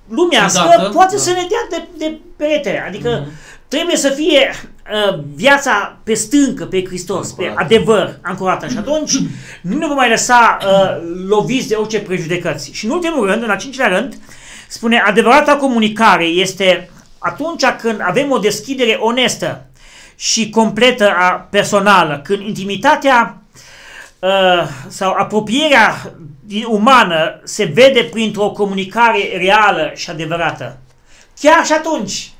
lumească poate să ne dea de perete. Adică trebuie să fie viața pe stâncă, pe Hristos, pe adevăr, ancorată. Și atunci nu ne vom mai lăsa loviți de orice prejudecăți. Și în ultimul rând, în al cincilea rând, spune, adevărata comunicare este atunci când avem o deschidere onestă și completă personală, când intimitatea sau apropierea umană se vede printr-o comunicare reală și adevărată. Chiar și atunci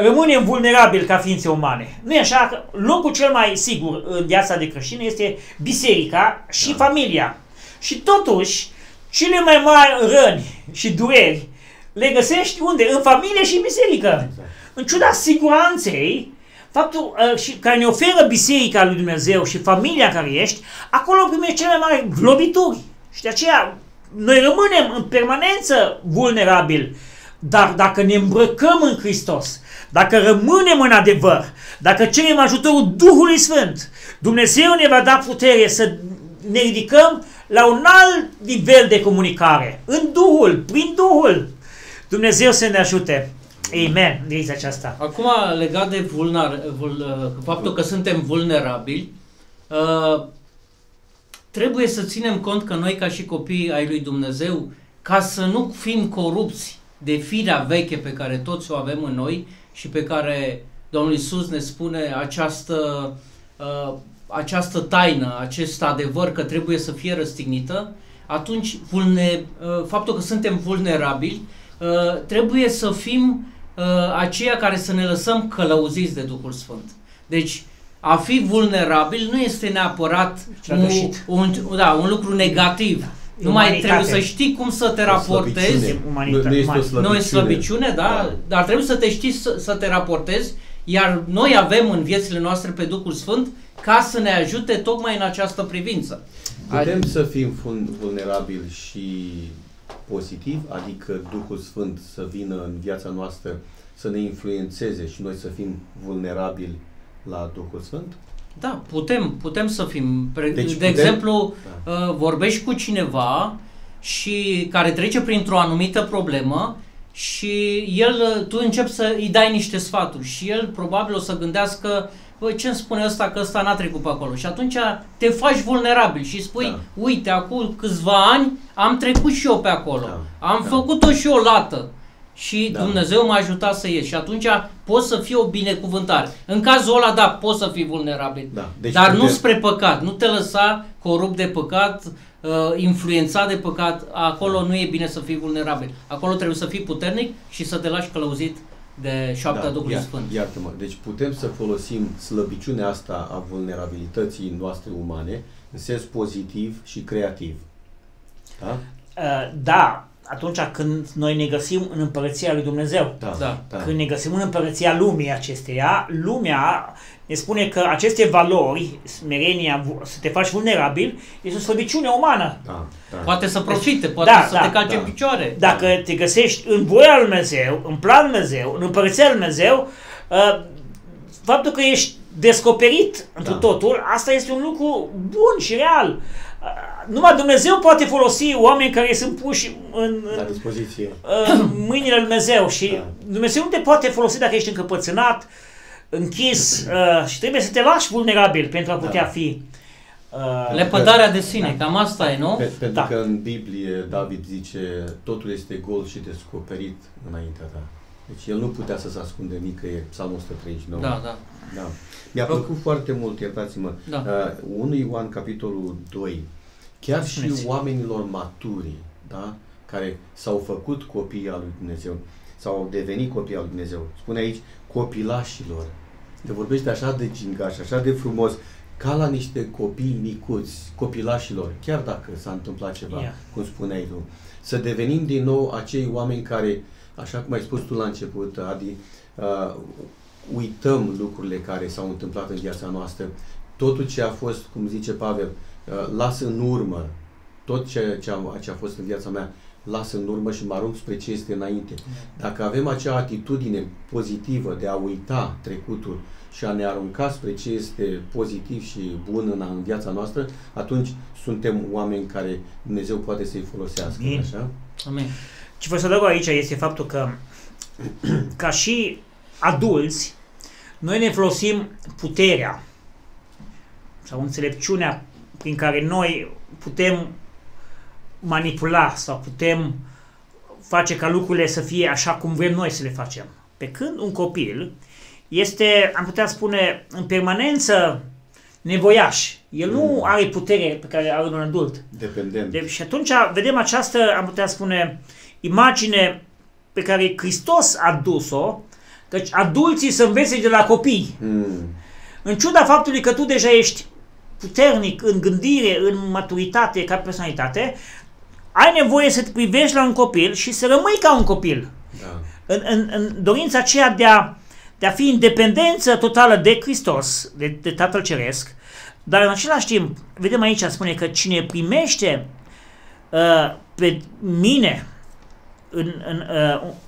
rămânem vulnerabili ca ființe umane. Nu e așa? Locul cel mai sigur în viața de creștin este biserica și familia. Și totuși, cele mai mari răni și dureri le găsești unde? În familie și în biserică. Exact. În ciuda siguranței, faptul care ne oferă biserica lui Dumnezeu și familia care ești, acolo primești cele mai mari globituri. Și de aceea noi rămânem în permanență vulnerabili. Dar dacă ne îmbrăcăm în Hristos, dacă rămânem în adevăr, dacă cerem ajutorul Duhului Sfânt, Dumnezeu ne va da putere să ne ridicăm la un alt nivel de comunicare. În Duhul, prin Duhul. Dumnezeu să ne ajute. Amen. De aceasta. Acum, legat de faptul că suntem vulnerabili, trebuie să ținem cont că noi, ca și copii ai lui Dumnezeu, ca să nu fim corupți de firea veche pe care toți o avem în noi și pe care Domnul Iisus ne spune această taină, acest adevăr că trebuie să fie răstignită, atunci faptul că suntem vulnerabili, trebuie să fim aceia care să ne lăsăm călăuziți de Duhul Sfânt. Deci, a fi vulnerabil nu este neapărat un lucru negativ. Numai trebuie să știi cum să te raportezi. Nu e slăbiciune, da? Dar trebuie să te știi să te raportezi, iar noi avem în viețile noastre pe Duhul Sfânt ca să ne ajute tocmai în această privință. Putem să fim vulnerabili și pozitiv, adică Duhul Sfânt să vină în viața noastră să ne influențeze și noi să fim vulnerabili la Duhul Sfânt? Da, putem să fim. De exemplu, vorbești cu cineva și care trece printr-o anumită problemă și tu începi să îi dai niște sfaturi și el probabil o să gândească, băi, ce îmi spune ăsta că ăsta n-a trecut pe acolo? Și atunci te faci vulnerabil și spui, uite, acum câțiva ani am trecut și eu pe acolo, am făcut-o și o lată. Și Dumnezeu m-a ajutat să ies. Și atunci poți să fii o binecuvântare. În cazul ăla, poți să fii vulnerabil. Deci dar nu spre păcat. Nu te lăsa corupt de păcat, influențat de păcat. Acolo nu e bine să fii vulnerabil. Acolo trebuie să fii puternic și să te lași călăuzit de șoapta Duhului Sfânt. Iartă-mă. Deci putem să folosim slăbiciunea asta a vulnerabilității noastre umane în sens pozitiv și creativ. Da? Da. Atunci când noi ne găsim în împărăția lui Dumnezeu. Când ne găsim în împărăția lumii acesteia, lumea ne spune că aceste valori, smerenia, să te faci vulnerabil, este o slăbiciune umană. Poate să profite, poate să te calce în picioare. Dacă te găsești în voia lui Dumnezeu, în planul lui Dumnezeu, în împărăția lui Dumnezeu, faptul că ești descoperit întru totul, asta este un lucru bun și real. Numai Dumnezeu poate folosi oameni care sunt puși în mâinile lui Dumnezeu și Dumnezeu nu te poate folosi dacă ești încăpățânat, închis și trebuie să te lași vulnerabil pentru a putea fi lepădarea de sine, cam asta e, nu? Pentru că în Biblie David zice, totul este gol și descoperit înaintea ta. Deci el nu putea să se ascunde nicăieri, Psalmul 139. Da. Mi-a plăcut foarte mult, iertați-mă, 1 Ioan capitolul 2. Chiar și oamenilor maturi, da, care s-au făcut copii al lui Dumnezeu, sau au devenit copii al lui Dumnezeu, spune aici copilașilor. Te vorbește așa de gingaș, așa de frumos, ca la niște copii micuți, copilașilor, chiar dacă s-a întâmplat ceva, cum spuneai tu. Să devenim din nou acei oameni care, așa cum ai spus tu la început, Adi, uităm lucrurile care s-au întâmplat în viața noastră. Totul ce a fost, cum zice Pavel, las în urmă. Tot ce a fost în viața mea, las în urmă și mă arunc spre ce este înainte. Dacă avem acea atitudine pozitivă de a uita trecutul și a ne arunca spre ce este pozitiv și bun în viața noastră, atunci suntem oameni care Dumnezeu poate să-i folosească. Așa? Amin. Ce vreau să adaug aici este faptul că ca și adulți, noi ne folosim puterea sau înțelepciunea prin care noi putem manipula sau putem face ca lucrurile să fie așa cum vrem noi să le facem. Pe când un copil este, am putea spune, în permanență nevoiaș. El nu are putere pe care are un adult. Dependent. Și atunci vedem această, am putea spune, imagine pe care Hristos a dus-o, căci adulții să învețe de la copii. În ciuda faptului că tu deja ești puternic în gândire, în maturitate, ca personalitate, ai nevoie să te privești la un copil și să rămâi ca un copil. Da. În dorința aceea de a fi în dependență totală de Hristos, de Tatăl Ceresc, dar în același timp, vedem aici, spune că cine primește pe mine,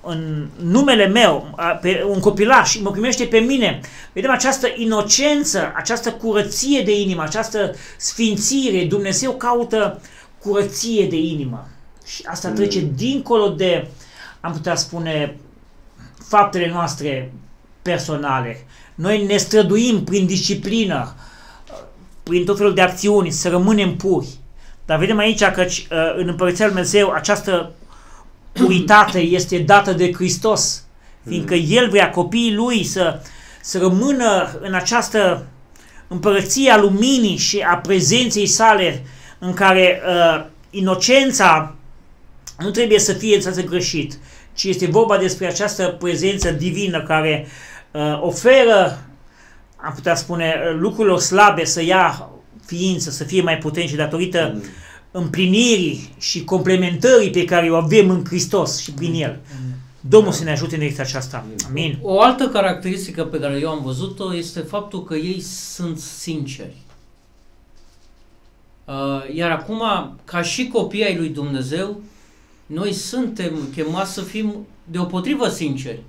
în numele meu, pe un copilaș, mă primește pe mine, vedem această inocență, această curăție de inimă, această sfințire. Dumnezeu caută curăție de inimă. Și asta trece dincolo de, am putea spune, faptele noastre personale. Noi ne străduim prin disciplină, prin tot felul de acțiuni, să rămânem puri. Dar vedem aici că în Împărăția Lui Dumnezeu această puritate este dată de Hristos, fiindcă El vrea copiii Lui să rămână în această împărăție a luminii și a prezenței sale, în care inocența nu trebuie să fie înțeleasă greșit, ci este vorba despre această prezență divină care oferă, am putea spune, lucrurilor slabe să ia ființă, să fie mai puternice datorită împlinirii și complementării pe care o avem în Hristos și prin El. Domnul să ne ajute în direcția aceasta. Amin. O altă caracteristică pe care eu am văzut-o este faptul că ei sunt sinceri. Iar acum, ca și copii ai lui Dumnezeu, noi suntem chemați să fim deopotrivă sinceri.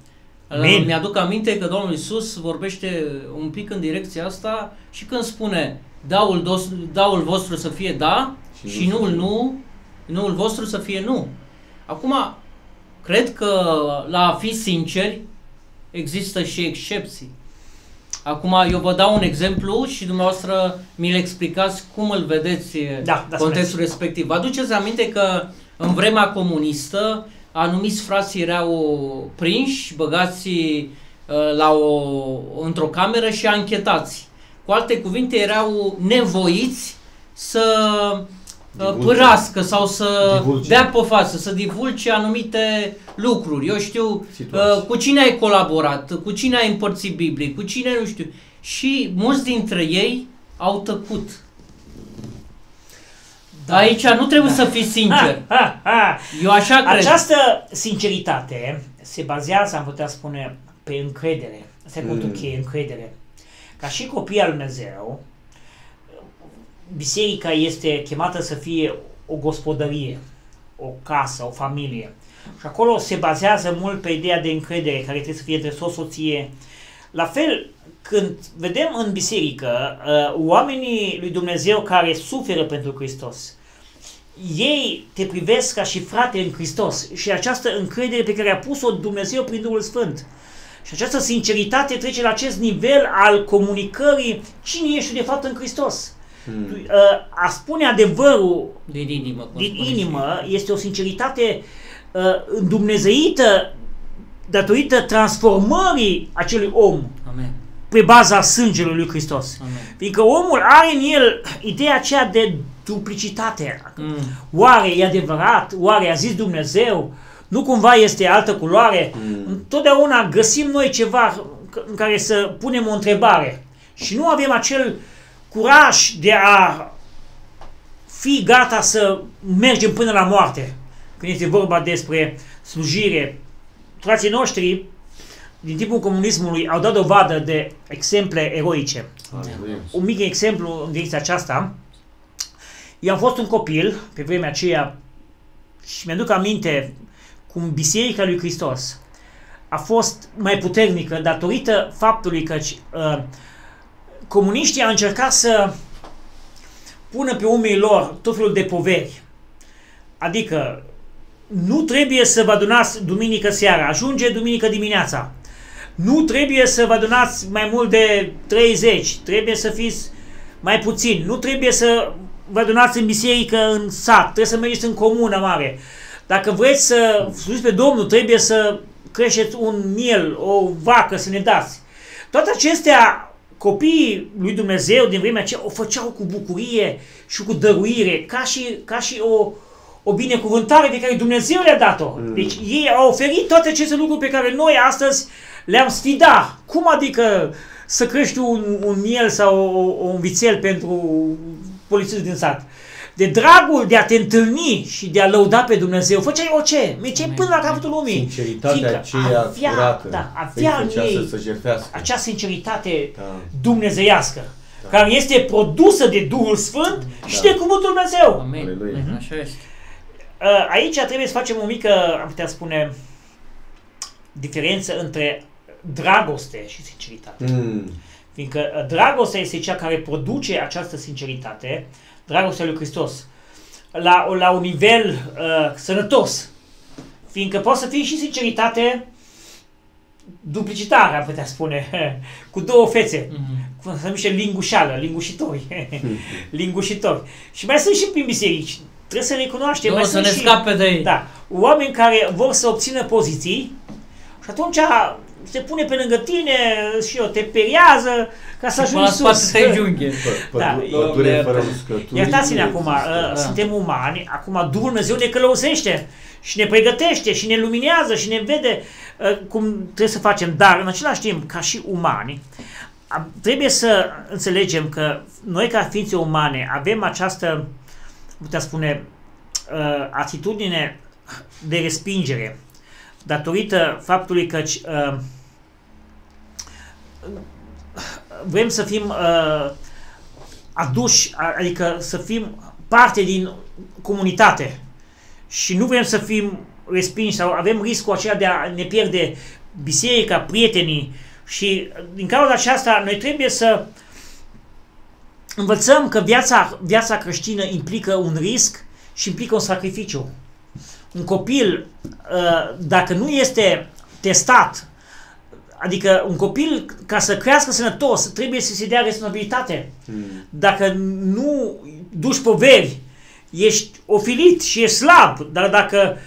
Mi-aduc aminte că Domnul Iisus vorbește un pic în direcția asta și când spune daul vostru să fie da și nuul vostru să fie nu. Acum, cred că la a fi sinceri există și excepții. Acum, eu vă dau un exemplu și dumneavoastră mi-l explicați cum îl vedeți contextul respectiv. Vă aduceți aminte că în vremea comunistă anumiți frați erau prinși, băgați într-o cameră și anchetați. Cu alte cuvinte, erau nevoiți să pârască sau să dea pe față, să divulge anumite lucruri. Eu știu cu cine ai colaborat, cu cine ai împărțit Biblie, cu cine nu știu. Și mulți dintre ei au tăcut. Da. Aici nu trebuie să fii sincer. Eu așa cred. Această sinceritate se bazează, am putea spune, pe încredere. Asta e cuvântul cheie, încredere. Ca și copii al lui Dumnezeu, biserica este chemată să fie o gospodărie, o casă, o familie. Și acolo se bazează mult pe ideea de încredere care trebuie să fie între soție. La fel, când vedem în biserică oamenii lui Dumnezeu care suferă pentru Hristos, ei te privesc ca și frate în Hristos și această încredere pe care a pus-o Dumnezeu prin Duhul Sfânt. Și această sinceritate trece la acest nivel al comunicării cine ești de fapt în Hristos. A spune adevărul din inimă este o sinceritate îndumnezeită datorită transformării acelui om. Amen. Pe baza sângelui lui Hristos. Amen. Fiindcă omul are în el ideea aceea de duplicitate. Oare e adevărat? Oare a zis Dumnezeu? Nu cumva este altă culoare? Întotdeauna găsim noi ceva în care să punem o întrebare. Și nu avem acel curaj de a fi gata să mergem până la moarte. Când este vorba despre slujire. Frații noștri din timpul comunismului au dat dovadă de exemple eroice. Un mic exemplu în direcția aceasta. Eu am fost un copil pe vremea aceea și mi-aduc aminte cum Biserica lui Hristos a fost mai puternică datorită faptului că comuniștii au încercat să pună pe umerii lor tot felul de poveri. Adică nu trebuie să vă adunați duminică seara, ajunge duminică dimineața. Nu trebuie să vă adunați mai mult de 30, trebuie să fiți mai puțin. Nu trebuie să vă adunați în biserică, în sat, trebuie să mergeți în comună mare. Dacă vreți să slujiți pe Domnul, trebuie să creșteți un miel, o vacă să ne dați. Toate acestea copiii lui Dumnezeu din vremea aceea o făceau cu bucurie și cu dăruire, ca și o binecuvântare pe care Dumnezeu le-a dat-o. Deci ei au oferit toate aceste lucruri pe care noi astăzi le-am sfida. Cum adică să crești un miel sau un vițel pentru polițistul din sat? De dragul de a te întâlni și de a lăuda pe Dumnezeu, făceai orice, mergeai până la capătul lumii. Sinceritatea aceea curată, avea în ei să jertfească. acea sinceritate dumnezeiască, care este produsă de Duhul Sfânt și de Cuvântul Dumnezeu. Amin. Așa este. Aici trebuie să facem o mică, am putea spune, diferență între dragoste și sinceritate. Fiindcă dragostea este cea care produce această sinceritate, dragostea lui Hristos, la un nivel sănătos. Fiindcă poate să fie și sinceritate duplicitară, am putea spune, cu două fețe. Se numește lingușitori. Și mai sunt și prin biserici. Trebuie să ne cunoaștem. Nu, să ne scape de ei. Da, oameni care vor să obțină poziții și atunci se pune pe lângă tine și te periază ca să ajungi sus. Iertați-ne acum, suntem umani, acum Duhul Dumnezeu ne călăuzește și ne pregătește și ne luminează și ne vede cum trebuie să facem. Dar în același timp, ca și umani, trebuie să înțelegem că noi ca ființe umane avem această, putea spune, atitudine de respingere datorită faptului că vrem să fim aduși, adică să fim parte din comunitate și nu vrem să fim respinși sau avem riscul acela de a ne pierde biserica, prietenii și din cauza aceasta noi trebuie să învățăm că viața creștină implică un risc și implică un sacrificiu. Un copil, dacă nu este testat, adică un copil, ca să crească sănătos, trebuie să se dea responsabilitate. Dacă nu duci poveri, ești ofilit și ești slab, dar dacă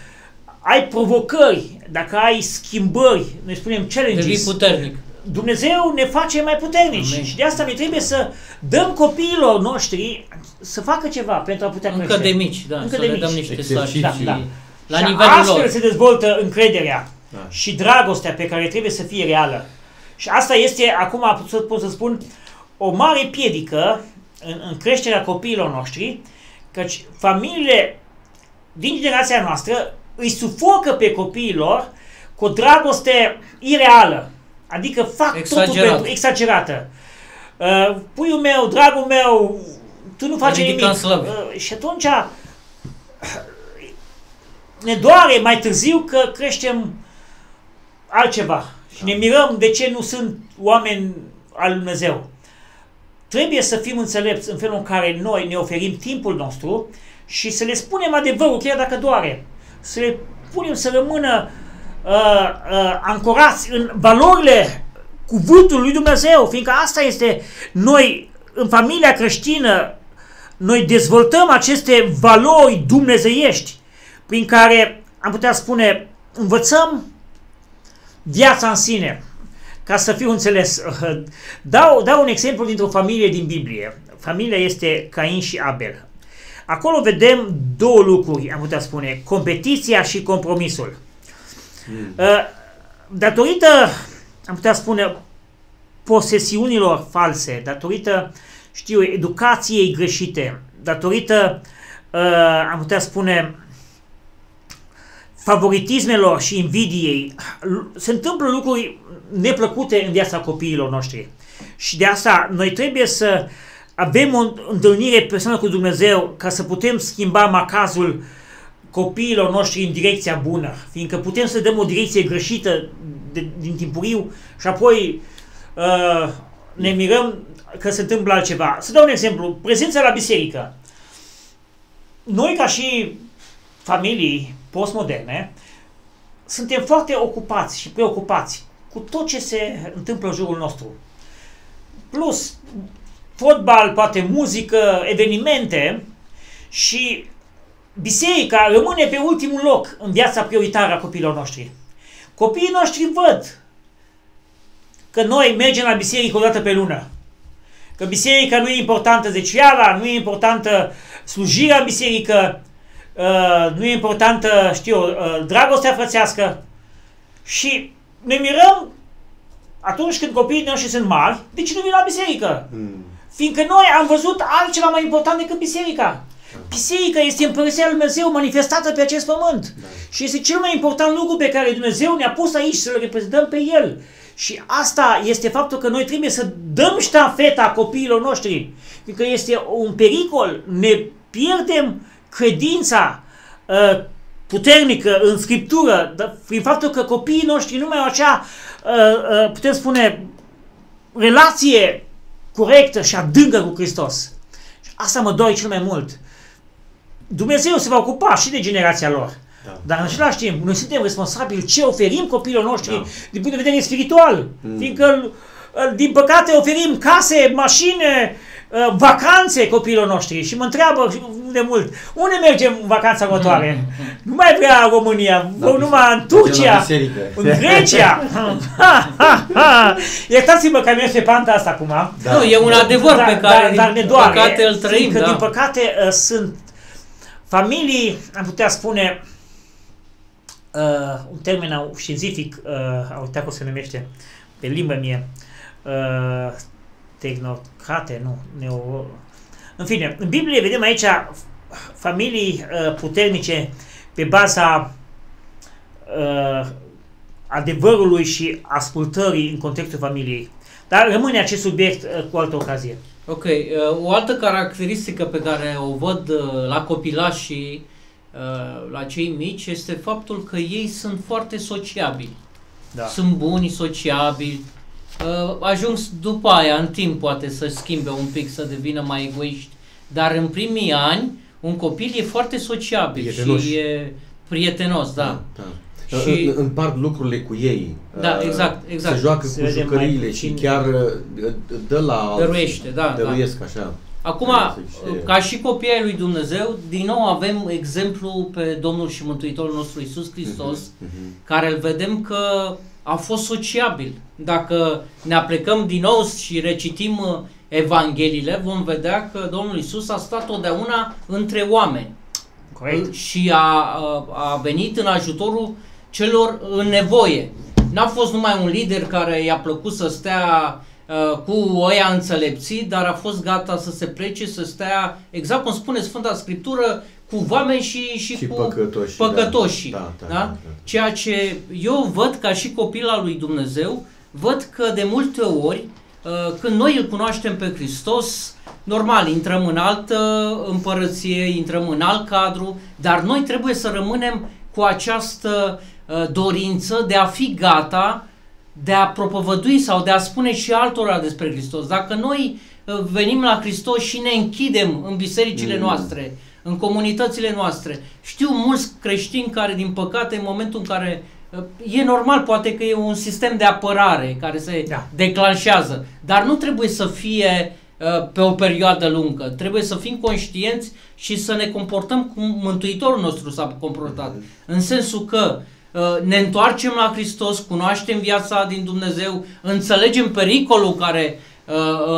ai provocări, dacă ai schimbări, noi spunem challenges, devii puternic. Dumnezeu ne face mai puternici. Amen. Și de asta noi trebuie să dăm copiilor noștri să facă ceva pentru a putea crește. Încă de mici, da, încă să de le mici. dăm niște sarcini la și nivelul astfel lor. se dezvoltă încrederea și dragostea pe care trebuie să fie reală. Și asta este, acum pot să spun, o mare piedică în creșterea copiilor noștri, căci familiile din generația noastră îi sufocă pe copiii lor cu o dragoste ireală. Adică fac totul pentru exagerată. Puiul meu, dragul meu, tu nu faci nimic. Și atunci ne doare mai târziu că creștem altceva. Și ne mirăm de ce nu sunt oameni al lui Dumnezeu. Trebuie să fim înțelepți în felul în care noi ne oferim timpul nostru și să le spunem adevărul, chiar dacă doare. Să le punem să rămână ancorați în valorile cuvântului lui Dumnezeu, fiindcă asta este, noi în familia creștină noi dezvoltăm aceste valori dumnezeiești prin care am putea spune învățăm viața în sine. Ca să fiu înțeles, dau un exemplu dintr-o familie din Biblie. Familia este Cain și Abel. Acolo vedem două lucruri, am putea spune, competiția și compromisul. Datorită, am putea spune, posesiunilor false, datorită, educației greșite, datorită, am putea spune, favoritismelor și invidiei, se întâmplă lucruri neplăcute în viața copiilor noștri. Și de asta noi trebuie să avem o întâlnire personală cu Dumnezeu ca să putem schimba macazul copiilor noștri în direcția bună, fiindcă putem să dăm o direcție greșită din timpuriu și apoi ne mirăm că se întâmplă altceva. Să dau un exemplu, prezența la biserică. Noi ca și familii postmoderne suntem foarte ocupați și preocupați cu tot ce se întâmplă în jurul nostru. Plus fotbal, poate muzică, evenimente și biserica rămâne pe ultimul loc în viața prioritară a copiilor noștri. Copiii noștri văd că noi mergem la biserică o dată pe lună că biserica nu e importantă zeciala, nu e importantă slujirea în biserică, nu e importantă, dragostea frățească. Și ne mirăm atunci când copiii noștri sunt mari, de ce nu vin la biserică? Fiindcă noi am văzut altceva mai important decât biserica. Biserica este Împărăția lui Dumnezeu manifestată pe acest pământ. Și este cel mai important lucru pe care Dumnezeu ne-a pus aici să-L reprezentăm pe El. Și asta este faptul că noi trebuie să dăm ștafeta copiilor noștri. Fiindcă este un pericol, ne pierdem credința puternică în Scriptură, prin faptul că copiii noștri nu mai au acea, putem spune, relație corectă și adâncă cu Hristos. Și asta mă doare cel mai mult. Dumnezeu se va ocupa și de generația lor. Dar în același timp, noi suntem responsabili ce oferim copiilor noștri din punct de vedere spiritual. Fiindcă, din păcate, oferim case, mașini, vacanțe copiilor noștri și mă întreabă de mult, unde mergem în vacanța următoare? Nu mai vrea România, numai în Turcia, în Grecia. Iertați-mă că am mers pe panta asta acum. Nu, e un adevăr pe care dar ne doare, din păcate îl trăim. Că din păcate sunt familii, am putea spune, un termen științific, am uitat cum se numește, pe limbă mie, tehnocrate, în fine, în Biblie vedem aici familii puternice pe baza adevărului și ascultării în contextul familiei. Dar rămâne acest subiect cu altă ocazie. Ok. O altă caracteristică pe care o văd la copilași și la cei mici este faptul că ei sunt foarte sociabili. Da. Sunt buni, sociabili. Ajung după aia, în timp, poate să schimbe un pic, să devină mai egoiști. Dar în primii ani, un copil e foarte sociabil și e prietenos, da. Și împart lucrurile cu ei. Da, exact. Se joacă cu jucăriile și chiar dă la dăruiește, dăruiesc așa. Acum, ca și copii ai lui Dumnezeu, din nou avem exemplu pe Domnul și Mântuitorul nostru Iisus Hristos, care îl vedem că a fost sociabil. Dacă ne aplecăm din nou și recitim Evangheliile, vom vedea că Domnul Iisus a stat totdeauna între oameni. Corect. Și a venit în ajutorul celor în nevoie. N-a fost numai un lider care i-a plăcut să stea cu ăia înțelepții, dar a fost gata să se plece, să stea, exact cum spune Sfânta Scriptură, cu oameni și cu păcătoși. Da? Ceea ce eu văd ca și copil al lui Dumnezeu, văd că de multe ori, când noi îl cunoaștem pe Hristos, normal, intrăm în altă împărăție, intrăm în alt cadru, dar noi trebuie să rămânem cu această dorință de a fi gata, de a propovădui sau de a spune și altora despre Hristos. Dacă noi venim la Hristos și ne închidem în bisericile noastre, în comunitățile noastre, știu mulți creștini care, din păcate, în momentul în care e normal, poate că e un sistem de apărare care se declanșează, dar nu trebuie să fie pe o perioadă lungă. Trebuie să fim conștienți și să ne comportăm cum Mântuitorul nostru s-a comportat. În sensul că ne întoarcem la Hristos, cunoaștem viața din Dumnezeu, înțelegem pericolul care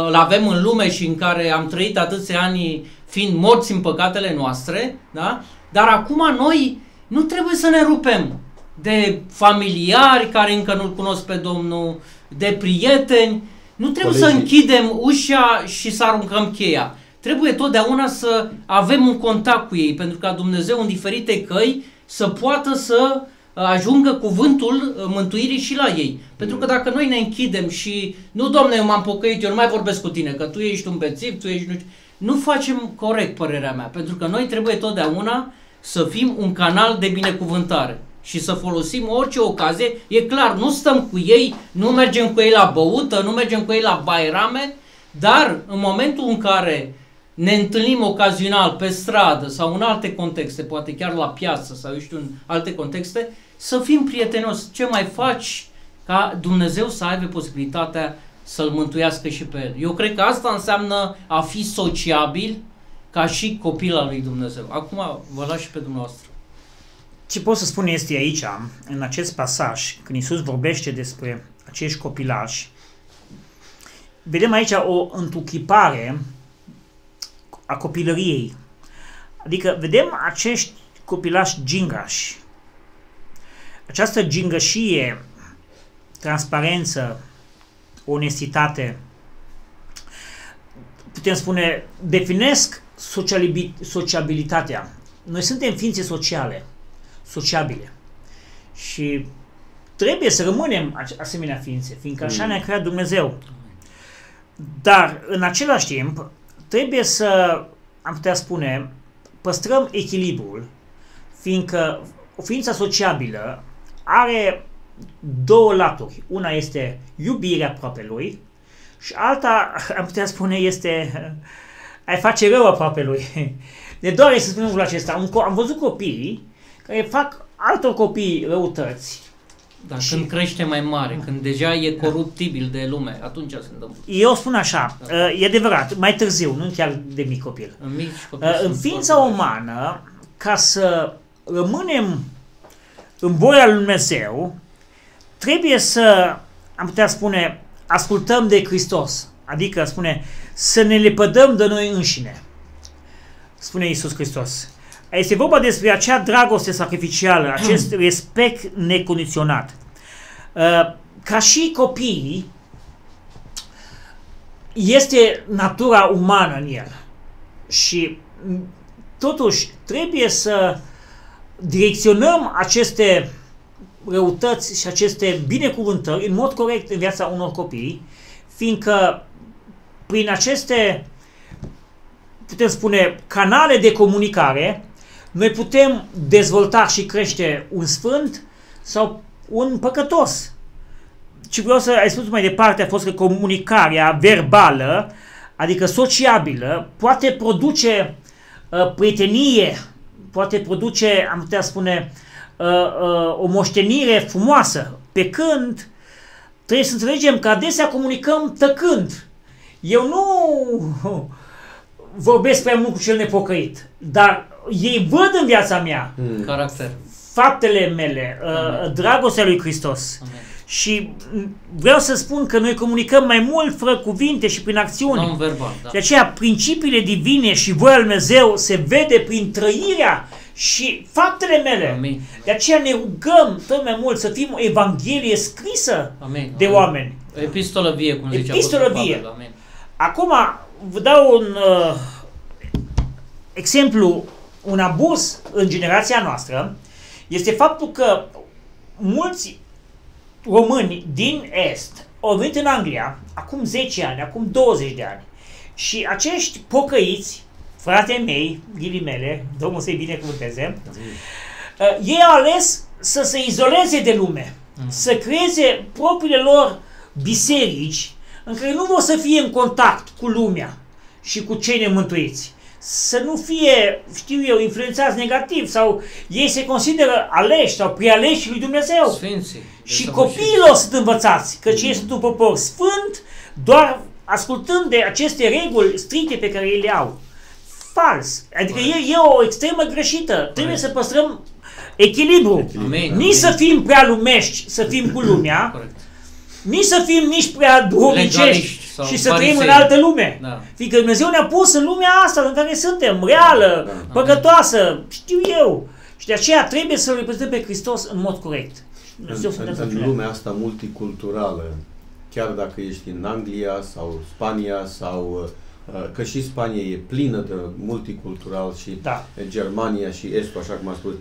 îl avem în lume și în care am trăit atâția ani fiind morți în păcatele noastre, da? Dar acum noi nu trebuie să ne rupem de familiari care încă nu-L cunosc pe Domnul, de prieteni. Nu trebuie să închidem ușa și să aruncăm cheia. Trebuie totdeauna să avem un contact cu ei, pentru ca Dumnezeu în diferite căi să poată să ajungă cuvântul mântuirii și la ei. Pentru că dacă noi ne închidem și nu, Doamne, eu m-am pocăit, eu nu mai vorbesc cu tine, că tu ești un bețiv, tu ești... Nu facem corect, părerea mea, pentru că noi trebuie totdeauna să fim un canal de binecuvântare și să folosim orice ocazie. E clar, nu stăm cu ei, nu mergem cu ei la băută, nu mergem cu ei la bairame, dar în momentul în care ne întâlnim ocazional pe stradă sau în alte contexte, poate chiar la piață sau eu știu în alte contexte, să fim prietenos. Ce mai faci ca Dumnezeu să aibă posibilitatea să-L mântuiască și pe El? Eu cred că asta înseamnă a fi sociabil ca și copil al lui Dumnezeu. Acum vă las și pe dumneavoastră. Ce pot să spun este aici, în acest pasaj, când Iisus vorbește despre acești copilași, vedem aici o întruchipare a copilăriei. Adică vedem acești copilași gingași, această gingășie, transparență, onestitate, putem spune, definesc sociabilitatea. Noi suntem ființe sociabile și trebuie să rămânem asemenea ființe, fiindcă așa ne-a creat Dumnezeu. Dar, în același timp, trebuie să, am putea spune, păstrăm echilibrul, fiindcă o ființă sociabilă are două laturi. Una este iubirea aproapelui și alta, am putea spune, este a face rău aproapelui. De doar să spunem lucrul acesta. Am văzut copii care fac altor copii răutăți. Da, când crește mai mare, când deja e coruptibil de lume, atunci se întâmplă. Eu spun așa, e adevărat, mai târziu, nu chiar de mic copil. În ființa umană, ca să rămânem în voia lui Dumnezeu, trebuie să, am putea spune, ascultăm de Hristos. Adică, spune, să ne lepădăm de noi înșine. Spune Iisus Hristos. Este vorba despre acea dragoste sacrificială, acest respect necondiționat. Ca și copiii, este natura umană în el. Și totuși trebuie să direcționăm aceste răutăți și aceste binecuvântări în mod corect în viața unor copii, fiindcă prin aceste, putem spune, canale de comunicare, noi putem dezvolta și crește un sfânt sau un păcătos. Ce vreau să ai spus mai departe a fost că comunicarea verbală, adică sociabilă, poate produce prietenie, poate produce, am putea spune, o moștenire frumoasă. Pe când trebuie să înțelegem că adesea comunicăm tăcând. Eu nu vorbesc prea mult cu cel nepocăit, dar ei văd în viața mea caracter, faptele mele, dragostea lui Hristos. Amen. Și vreau să spun că noi comunicăm mai mult fără cuvinte și prin acțiuni. Non-verbal, da. De aceea principiile divine și voia lui Dumnezeu se vede prin trăirea și faptele mele. Amin. De aceea ne rugăm tot mai mult să fim o evanghelie scrisă Amin. de oameni. Epistolă vie, cum zicea Epistolă Apostolul vie. Pavel. Amin. Acum vă dau un exemplu, un abuz în generația noastră, este faptul că mulți români din Est au venit în Anglia acum 10 ani, acum 20 de ani și acești pocăiți, frate mei, ghilimele, Domnul să-i binecuvânteze, ei au ales să se izoleze de lume, să creeze propriile lor biserici în care nu vor să fie în contact cu lumea și cu cei nemântuiți. Să nu fie, știu eu, influențați negativ sau ei se consideră aleși sau prealeși lui Dumnezeu. Sfinții. Și copiilor sunt învățați, căci ei sunt un popor sfânt, doar ascultând de aceste reguli stricte pe care ei le au. Fals. Adică e o extremă greșită. Trebuie să păstrăm echilibru. Nici să fim prea lumești, să fim cu lumea, nici să fim nici prea duhovnicești și să trăim în altă lume. Da. Fiindcă Dumnezeu ne-a pus în lumea asta în care suntem, reală, păcătoasă, știu eu. Și de aceea trebuie să-L reprezentăm pe Hristos în mod corect. În lumea asta multiculturală, chiar dacă ești în Anglia sau Spania sau că și Spania e plină de multicultural și Germania și Estul, așa cum a spus.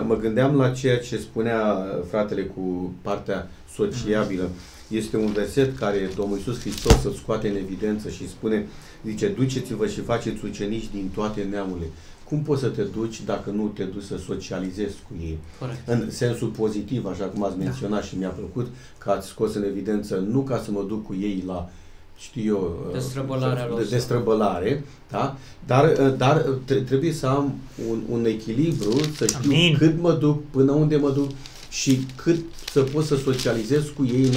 Mă gândeam la ceea ce spunea fratele cu partea sociabilă. Este un verset care Domnul Iisus Hristos îl scoate în evidență și spune, zice, duceți-vă și faceți ucenici din toate neamurile. Cum poți să te duci dacă nu te duci să socializezi cu ei? Corect. În sensul pozitiv, așa cum ați menționat și mi-a plăcut că ați scos în evidență, nu ca să mă duc cu ei la, știu eu, destrăbălare, da? Dar trebuie să am un echilibru, să știu cât mă duc, până unde mă duc și cât să pot să socializez cu ei în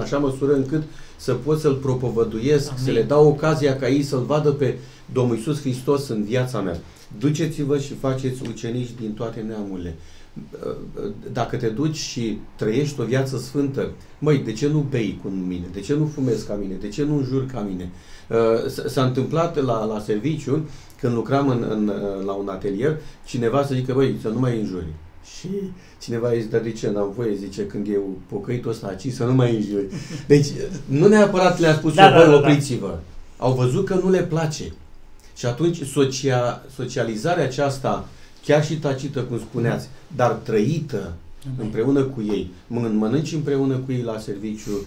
așa măsură încât să pot să-L propovăduiesc, să le dau ocazia ca ei să-L vadă pe Domnul Iisus Hristos în viața mea. Duceți-vă și faceți ucenici din toate neamurile. dacă te duci și trăiești o viață sfântă, măi, de ce nu bei cu mine? De ce nu fumezi ca mine? De ce nu înjuri ca mine? S-a întâmplat la serviciu, când lucram la un atelier, cineva să zică, băi, să nu mai înjuri. Și cineva zice, dar de ce n-am voie? Zice, când e pocăitul ăsta aici, să nu mai înjuri. Deci, nu neapărat le-a spus băi, opriți-vă. Au văzut că nu le place. Și atunci socializarea aceasta, chiar și tacită, cum spuneați, dar trăită împreună cu ei, mănânci împreună cu ei la serviciu,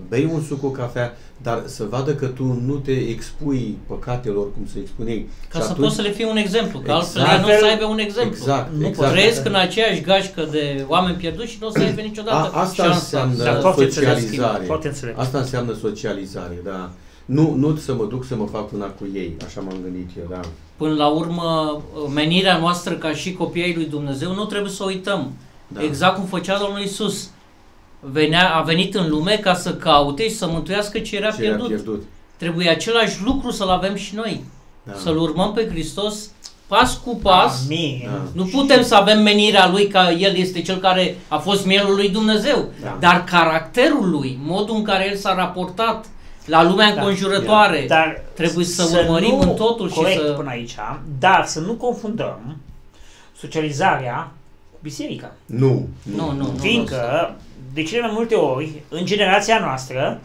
bei un suc, o cafea, dar să vadă că tu nu te expui păcatelor, cum se expunei. Ca să poți să le fii un exemplu, că altfel ei nu o să aibă un exemplu. Exact. Trăiesc în aceeași gașcă de oameni pierduți și nu o să aibă niciodată asta înseamnă socializare. Asta înseamnă socializare, da. Nu să mă duc să mă fac una cu ei, așa m-am gândit eu, da. Până la urmă, menirea noastră ca și copiii lui Dumnezeu nu trebuie să o uităm. Da. Exact cum făcea Domnul Iisus. A venit în lume ca să caute și să mântuiască ce era pierdut. Trebuie același lucru să-l avem și noi. Da. Să-L urmăm pe Hristos pas cu pas. Amin. Da. Nu putem să avem menirea Lui ca El este Cel care a fost mielul lui Dumnezeu. Da. Dar caracterul Lui, modul în care El s-a raportat la lumea înconjurătoare, dar trebuie să urmărim în totul și să... până aici, dar să nu confundăm socializarea cu biserica. Nu. Fiindcă, de cele mai multe ori, în generația noastră,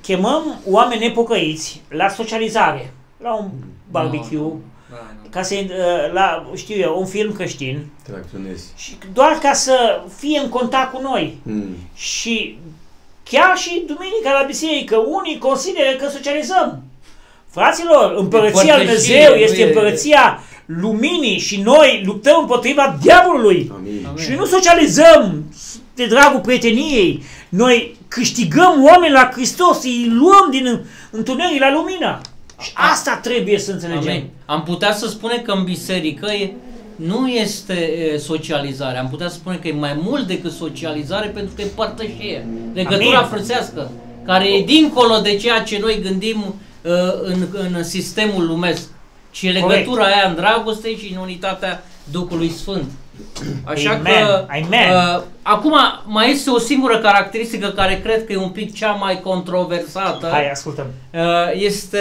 chemăm oameni nepocăiți la socializare, la un barbecue, ca să, la, știu eu, un film creștin, și doar ca să fie în contact cu noi. Și chiar și duminica la biserică, unii consideră că socializăm. Fraților, împărăția lui Dumnezeu este împărăția luminii și noi luptăm împotriva diavolului. Amin. Și nu socializăm de dragul prieteniei. Noi câștigăm oameni la Hristos, îi luăm din întuneric la lumină. Și asta trebuie să înțelegem. Amin. Am putea să spunem că în biserică nu este socializare. Am putea să spunem că e mai mult decât socializare, pentru că e părtășie. Legătura frățească, care e dincolo de ceea ce noi gândim în sistemul lumesc. Și legătura aia în dragoste și în unitatea Duhului Sfânt. Așa că acum mai este o singură caracteristică care cred că e un pic cea mai controversată. Hai, ascultăm. Este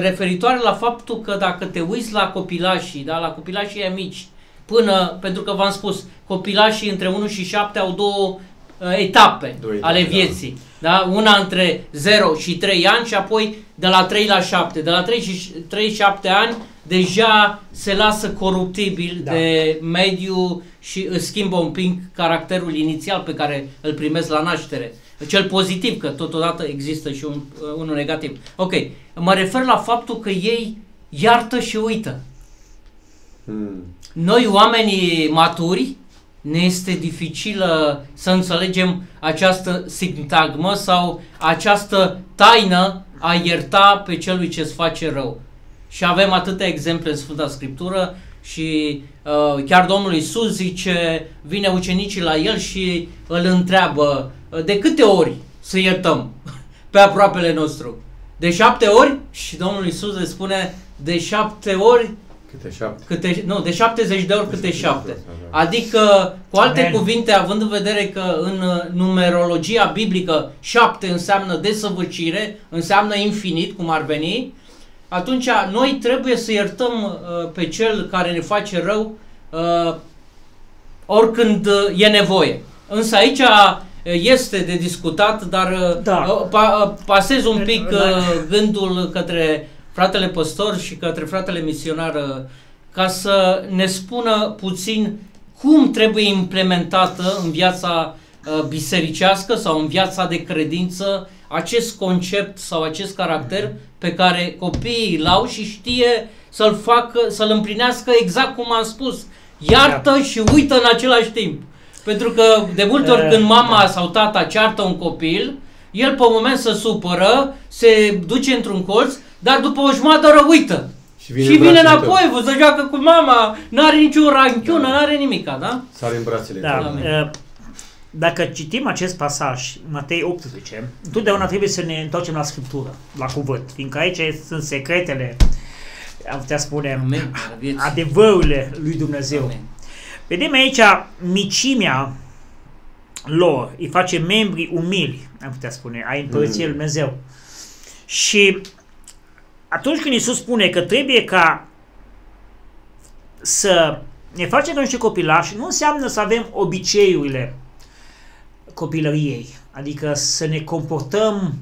referitoare la faptul că dacă te uiți la copilașii, da, la copilașii mici, pentru că v-am spus, copilașii între 1 și 7 au două etape ale vieții. Da? Una între 0 și 3 ani și apoi de la 3 la 7. De la 3 și 7 ani deja se lasă coruptibil de mediu și își schimbă un pic caracterul inițial pe care îl primesc la naștere. Cel pozitiv, că totodată există și unul negativ. Ok, mă refer la faptul că ei iartă și uită. Noi, oamenii maturi, ne este dificilă să înțelegem această sintagmă sau această taină a ierta pe celui ce îți face rău. Și avem atâtea exemple în Sfânta Scriptură și chiar Domnul Iisus zice, vine ucenicii la El și îl întreabă, de câte ori să iertăm pe aproapele nostru? De 7 ori? Și Domnul Iisus le spune, de 7 ori? De 70 de ori câte 7. Adică, cu alte cuvinte, având în vedere că în numerologia biblică 7 înseamnă desăvârșire, înseamnă infinit, cum ar veni, atunci noi trebuie să iertăm pe cel care ne face rău oricând e nevoie. Însă aici este de discutat, dar pasez un pic gândul către fratele păstor și către fratele misionar ca să ne spună puțin cum trebuie implementată în viața bisericească sau în viața de credință acest concept sau acest caracter pe care copiii îl au și știe să-l facă, să-l împlinească exact cum am spus. Iartă și uită în același timp. Pentru că de multe ori când mama sau tata ceartă un copil, el pe moment se supără, se duce într-un colț, dar după o jumătate de oră uită. Și vine înapoi, vă să joacă cu mama, n-are nicio ranchiună, n-are nimica, da? Sare în brațele. Dacă citim acest pasaj, Matei 18, întotdeauna trebuie să ne întoarcem la Scriptură, la cuvânt, fiindcă aici sunt secretele, am putea spune, adevărurile lui Dumnezeu. Vedem aici micimea lor, îi face membri umili, am putea spune, ai Împărăției Lui Dumnezeu. Și atunci când Iisus spune că trebuie ca să ne facem ca niște copilași, nu înseamnă să avem obiceiurile copilăriei, adică să ne comportăm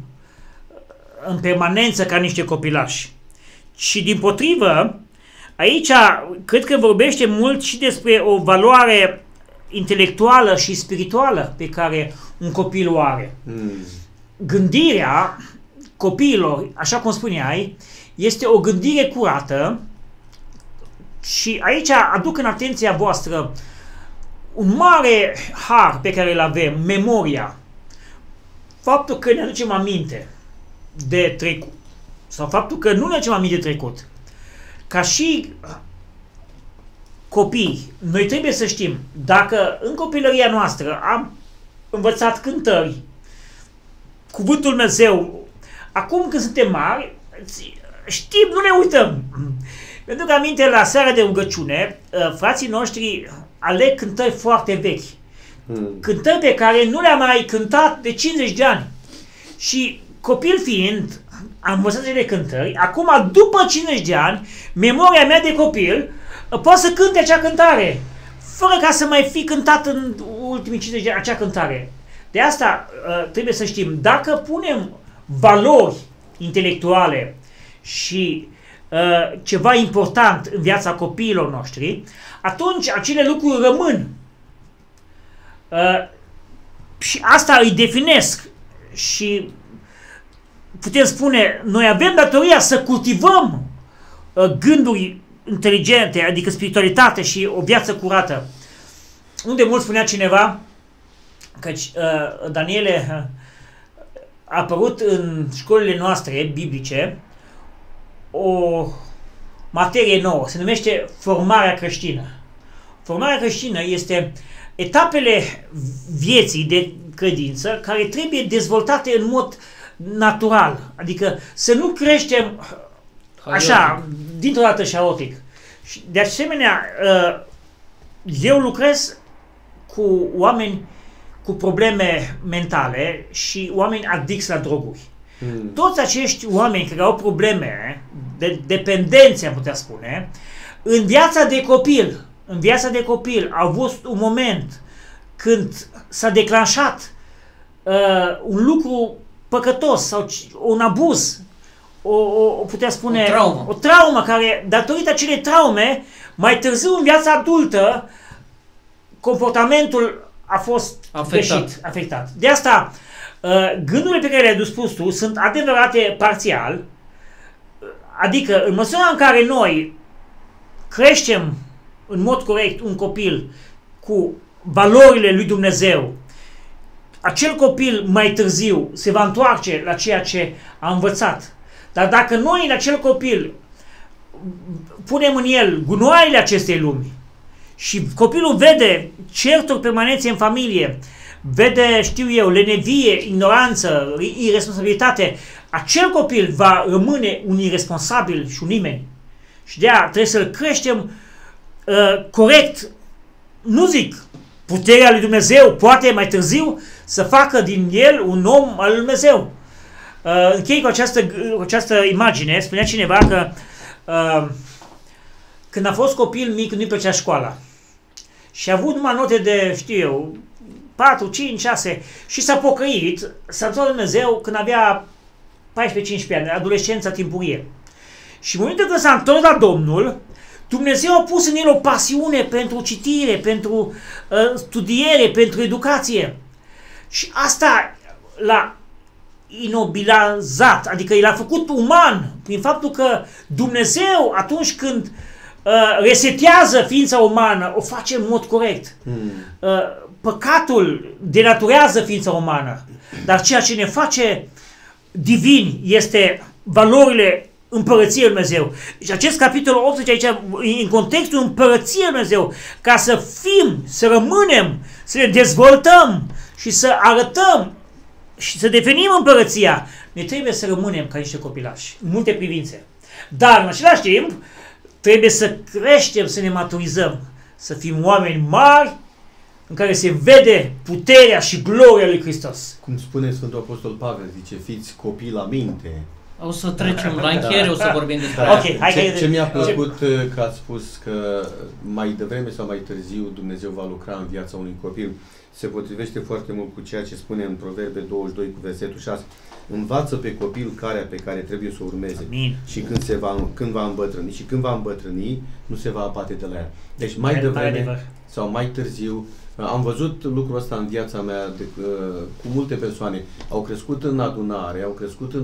în permanență ca niște copilași. Și dimpotrivă, aici cred că vorbește mult și despre o valoare intelectuală și spirituală pe care un copil o are. Gândirea copiilor, așa cum spuneai, este o gândire curată și aici aduc în atenția voastră un mare har pe care îl avem, memoria. Faptul că ne aducem aminte de trecut sau faptul că nu ne aducem aminte de trecut. Ca și copii, noi trebuie să știm, dacă în copilăria noastră am învățat cântări, cuvântul Dumnezeu, acum când suntem mari, știm, nu ne uităm. Mi-aduc aminte la seara de rugăciune, frații noștri aleg cântări foarte vechi. Cântări pe care nu le-am mai cântat de 50 de ani. Și copil fiind, am învățat de cântări, acum după 50 de ani, memoria mea de copil poate să cânte acea cântare, fără ca să mai fi cântat în ultimii 50 de ani acea cântare. De asta trebuie să știm, dacă punem valori intelectuale și ceva important în viața copiilor noștri, atunci acele lucruri rămân. Și asta îi definesc și putem spune, noi avem datoria să cultivăm gânduri inteligente, adică spiritualitate și o viață curată. Unde mult spunea cineva că Daniele a apărut în școlile noastre biblice o materie nouă, se numește formarea creștină. Formarea creștină este etapele vieții de credință care trebuie dezvoltate în mod natural, adică să nu creștem așa, dintr-o dată și haotic. De asemenea, eu lucrez cu oameni cu probleme mentale și oameni adicți la droguri. Toți acești oameni care au probleme de dependență, am putea spune, în viața de copil au avut un moment când s-a declanșat un lucru păcătos sau un abuz, putea spune o traumă care, datorită acelei traume, mai târziu în viața adultă, comportamentul a fost afectat. De asta, gândurile pe care le-ai spus tu sunt adevărate parțial, adică în măsura în care noi creștem în mod corect un copil cu valorile lui Dumnezeu, acel copil mai târziu se va întoarce la ceea ce a învățat. Dar dacă noi în acel copil punem în el gunoaiele acestei lumi și copilul vede certuri permanențe în familie, vede, știu eu, lenevie, ignoranță, irresponsabilitate, acel copil va rămâne un irresponsabil și un nimeni. Și de aia trebuie să-l creștem corect. Nu zic, puterea lui Dumnezeu poate mai târziu să facă din el un om al lui Dumnezeu. Închei cu această imagine. Spunea cineva că când a fost copil mic nu-i plăcea școala și a avut numai note de, știu eu, 4, 5, 6 și s-a pocăit, s-a întors la Dumnezeu când avea 14-15 ani, adolescența timpurie. Și în momentul când s-a întors la Domnul, Dumnezeu a pus în el o pasiune pentru citire, pentru studiere, pentru educație. Și asta l-a inobilizat, adică l-a făcut uman prin faptul că Dumnezeu atunci când resetează ființa umană, o face în mod corect. Păcatul denaturează ființa umană, dar ceea ce ne face divini este valorile Împărăției Lui Dumnezeu. Deci acest capitol 18 aici, în contextul Împărăției Lui Dumnezeu, ca să fim, să rămânem, să ne dezvoltăm și să arătăm și să devenim Împărăția, ne trebuie să rămânem ca niște copilași, în multe privințe. Dar, în același timp, trebuie să creștem, să ne maturizăm. să fim oameni mari în care se vede puterea și gloria lui Hristos. Cum spune Sfântul Apostol Pavel, zice, fiți copii la minte. O să trecem la încheiere, o să vorbim despre Ce mi-a plăcut că ați spus că mai devreme sau mai târziu Dumnezeu va lucra în viața unui copil, se potrivește foarte mult cu ceea ce spune în Proverbe 22 cu versetul 6. Învață pe copil calea pe care trebuie să o urmeze. Amin. Și când va îmbătrâni. Și când va îmbătrâni, nu se va abate de la ea. Deci mai devreme sau mai târziu, am văzut lucrul ăsta în viața mea cu multe persoane. Au crescut în adunare, au crescut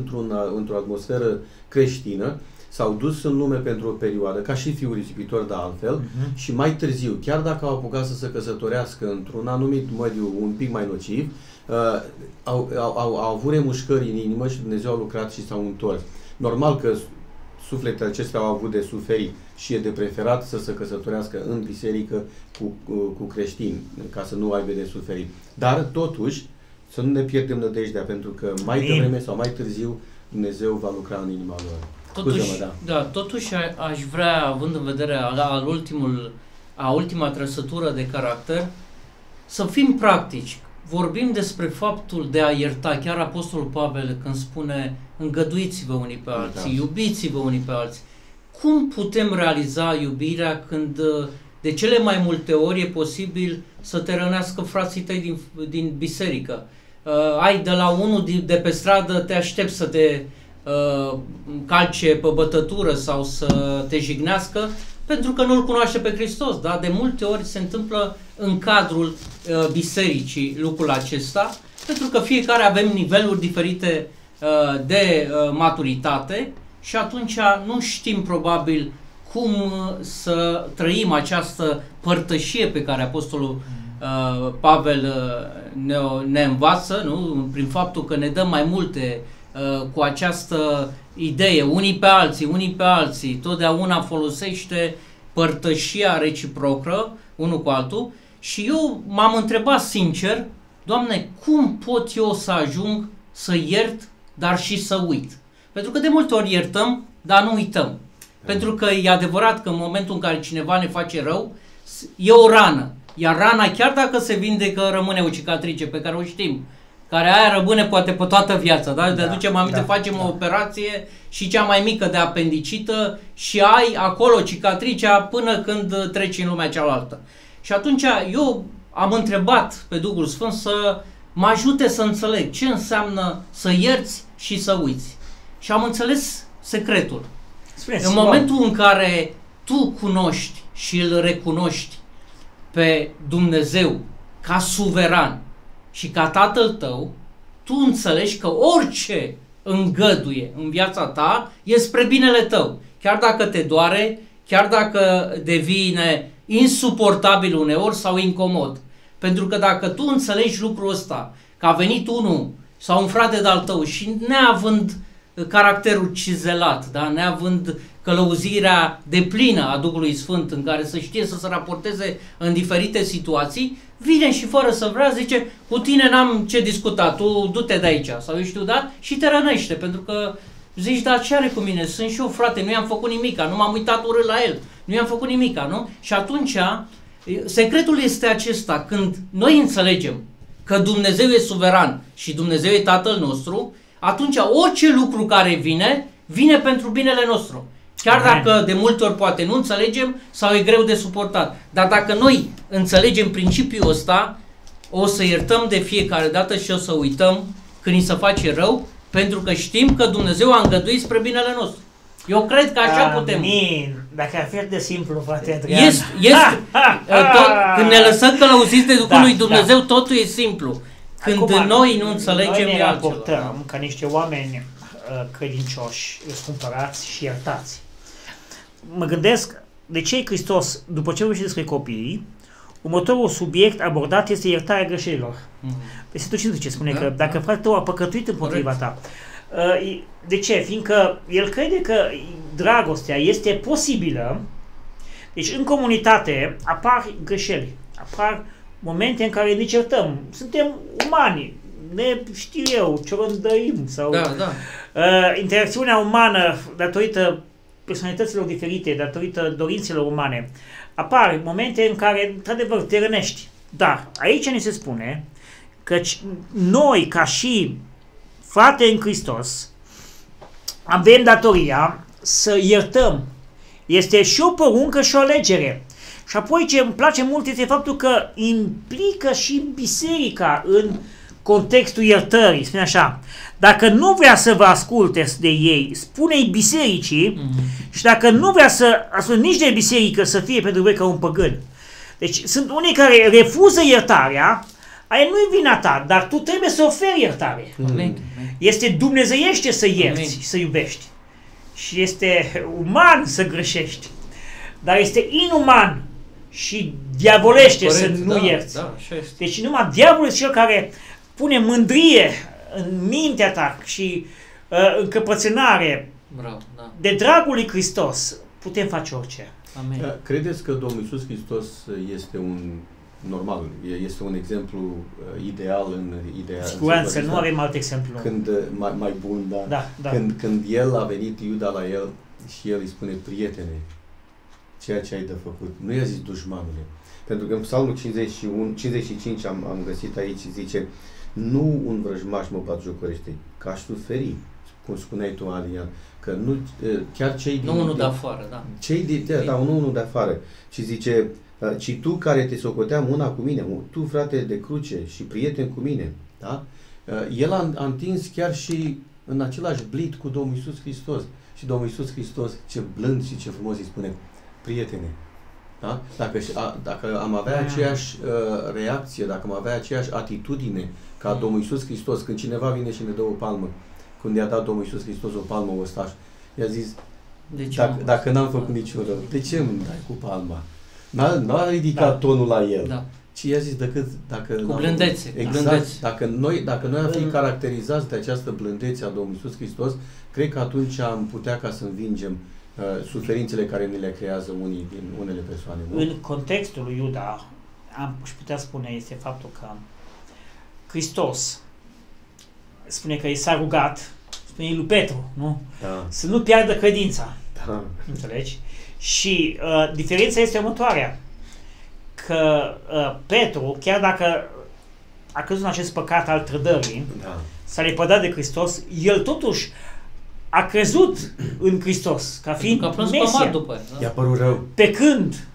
într-o atmosferă creștină, s-au dus în lume pentru o perioadă, ca și fiul risipitor de altfel, și mai târziu, chiar dacă au apucat să se căsătorească într-un anumit mediu un pic mai nociv, au avut remușcări în inimă și Dumnezeu a lucrat și s-au întors. Normal că sufletele acestea au avut de suferit și e de preferat să se căsătorească în biserică cu creștini, ca să nu aibă de suferit. Dar, totuși, să nu ne pierdem nădejdea, pentru că mai devreme sau mai târziu Dumnezeu va lucra în inima lor. Totuși aș vrea, având în vedere ultima trăsătură de caracter, să fim practici. Vorbim despre faptul de a ierta. Chiar Apostolul Pavel când spune îngăduiți-vă unii pe alții, iubiți-vă unii pe alții. Cum putem realiza iubirea când de cele mai multe ori e posibil să te rănească frații tăi din biserică? Ai de la unul de pe stradă, te aștepți să te calce pe bătătură sau să te jignească pentru că nu-L cunoaște pe Hristos. Da? De multe ori se întâmplă în cadrul bisericii lucrul acesta, pentru că fiecare avem niveluri diferite de maturitate și atunci nu știm probabil cum să trăim această părtășie pe care Apostolul Pavel ne învață, nu? Prin faptul că ne dă mai multe cu această idee, unii pe alții, totdeauna folosește părtășia reciprocă, unul cu altul, și eu m-am întrebat sincer, Doamne, cum pot eu să ajung să iert, dar și să uit? Pentru că de multe ori iertăm, dar nu uităm. Pentru că e adevărat că în momentul în care cineva ne face rău, e o rană. Iar rana, chiar dacă se vindecă, rămâne o cicatrice pe care o știm, care aia rămâne poate pe toată viața, da? De aducem aminte, facem o operație și cea mai mică de apendicită și ai acolo cicatricea până când treci în lumea cealaltă. Și atunci eu am întrebat pe Duhul Sfânt să mă ajute să înțeleg ce înseamnă să ierți și să uiți. Și am înțeles secretul. În momentul în care tu cunoști și îl recunoști pe Dumnezeu ca suveran și ca Tatăl tău, tu înțelegi că orice îngăduie în viața ta e spre binele tău. Chiar dacă te doare, chiar dacă devine insuportabil uneori sau incomod. Pentru că dacă tu înțelegi lucrul ăsta, că a venit unul sau un frate de-al tău și neavând caracterul cizelat, da? Neavând călăuzirea deplină a Duhului Sfânt în care să știe să se raporteze în diferite situații, vine și fără să vrea zice, cu tine n-am ce discuta, tu du-te de aici, sau eu știu, da? Și te rănește, pentru că zici, dar ce are cu mine? Sunt și eu, frate, nu i-am făcut nimica, nu m-am uitat urât la el, nu i-am făcut nimica, nu? Și atunci, secretul este acesta, când noi înțelegem că Dumnezeu e suveran și Dumnezeu e Tatăl nostru, atunci orice lucru care vine pentru binele nostru. Chiar dacă de multe ori poate nu înțelegem sau e greu de suportat. Dar dacă noi înțelegem principiul ăsta, o să iertăm de fiecare dată și o să uităm când ni se face rău, pentru că știm că Dumnezeu a îngăduit spre binele nostru. Eu cred că așa putem. Amin. Dacă ar fi de simplu, frate Adrian. Când ne lăsăm călăuziți de Duhul lui Dumnezeu, totul e simplu. Când acum, noi nu înțelegem, noi ne raportăm ca niște oameni credincioși, răscumpărați și iertați. Mă gândesc de ce Hristos, după ce vorbește despre copiii, următorul subiect abordat este iertarea greșelilor. Versetul 15 spune că dacă fratele tău a păcătuit împotriva ta. De ce? Fiindcă el crede că dragostea este posibilă. Deci în comunitate apar greșeli, apar momente în care ne certăm. Suntem umani, ne știu eu, ciorândăim sau interacțiunea umană datorită personalităților diferite, datorită dorințelor umane, apar momente în care, într-adevăr, te rănești. Dar aici ni se spune că noi, ca și frate în Hristos, avem datoria să iertăm. Este și o poruncă și o alegere. Și apoi ce îmi place mult este faptul că implică și biserica în contextul iertării. Spune așa, dacă nu vrea să vă asculte de ei, spune-i bisericii, și dacă nu vrea să asculte nici de biserică, să fie pentru voi ca un păgân. Deci sunt unii care refuză iertarea, aia nu-i vina ta, dar tu trebuie să oferi iertare. Este dumnezeiește să ierți și să iubești. Și este uman să greșești. Dar este inuman și diavolește să nu ierți. Deci numai diavolul este cel care pune mândrie în mintea ta și încăpățânare. De dragul lui Hristos putem face orice. Amen. Credeți că Domnul Iisus Hristos este este un exemplu ideal în ideea... Siguranță, nu avem alt exemplu. Când, mai bun, da. Când El a venit Iuda la El și El îi spune, prietene, ceea ce ai de făcut. Nu i-a zis dușmanule. Pentru că în Psalmul 55 am găsit aici, zice, nu un vrăjmaș mă batjocorește, că aș suferi, cum spuneai tu, Adrian, că nu, chiar cei din... Nu unul de afară, da. Unul de afară. Și zice, ci tu care te socoteam una cu mine, tu frate de cruce și prieten cu mine, da? El a întins chiar și în același blit cu Domnul Iisus Hristos. Și Domnul Iisus Hristos, ce blând și ce frumos îi spune, prietene. Da? Dacă am avea aceeași reacție, dacă am avea aceeași atitudine ca Domnul Iisus Hristos, când cineva vine și ne dă o palmă, când i-a dat Domnul Iisus Hristos o palmă ostaș, i-a zis, dacă n-am făcut niciun rău, de ce îmi dai cu palma? N-a ridicat tonul la el, ci i-a zis dacă... Cu blândețe. Exact. Dacă noi am fi caracterizați de această blândețe a Domnului Iisus Hristos, cred că atunci am putea ca să învingem suferințele care ne le creează unele persoane. Nu? În contextul lui Iuda, aș putea spune, este faptul că Hristos spune că i s-a rugat, spune lui Petru, nu? Da. Să nu piardă credința. Da. Înțelegi? Și diferența este următoarea. Că Petru, chiar dacă a căzut în acest păcat al trădării, s-a lepădat de Hristos, el totuși a crezut în Hristos, ca fiind Mesia. După, i-a părut rău. Pe când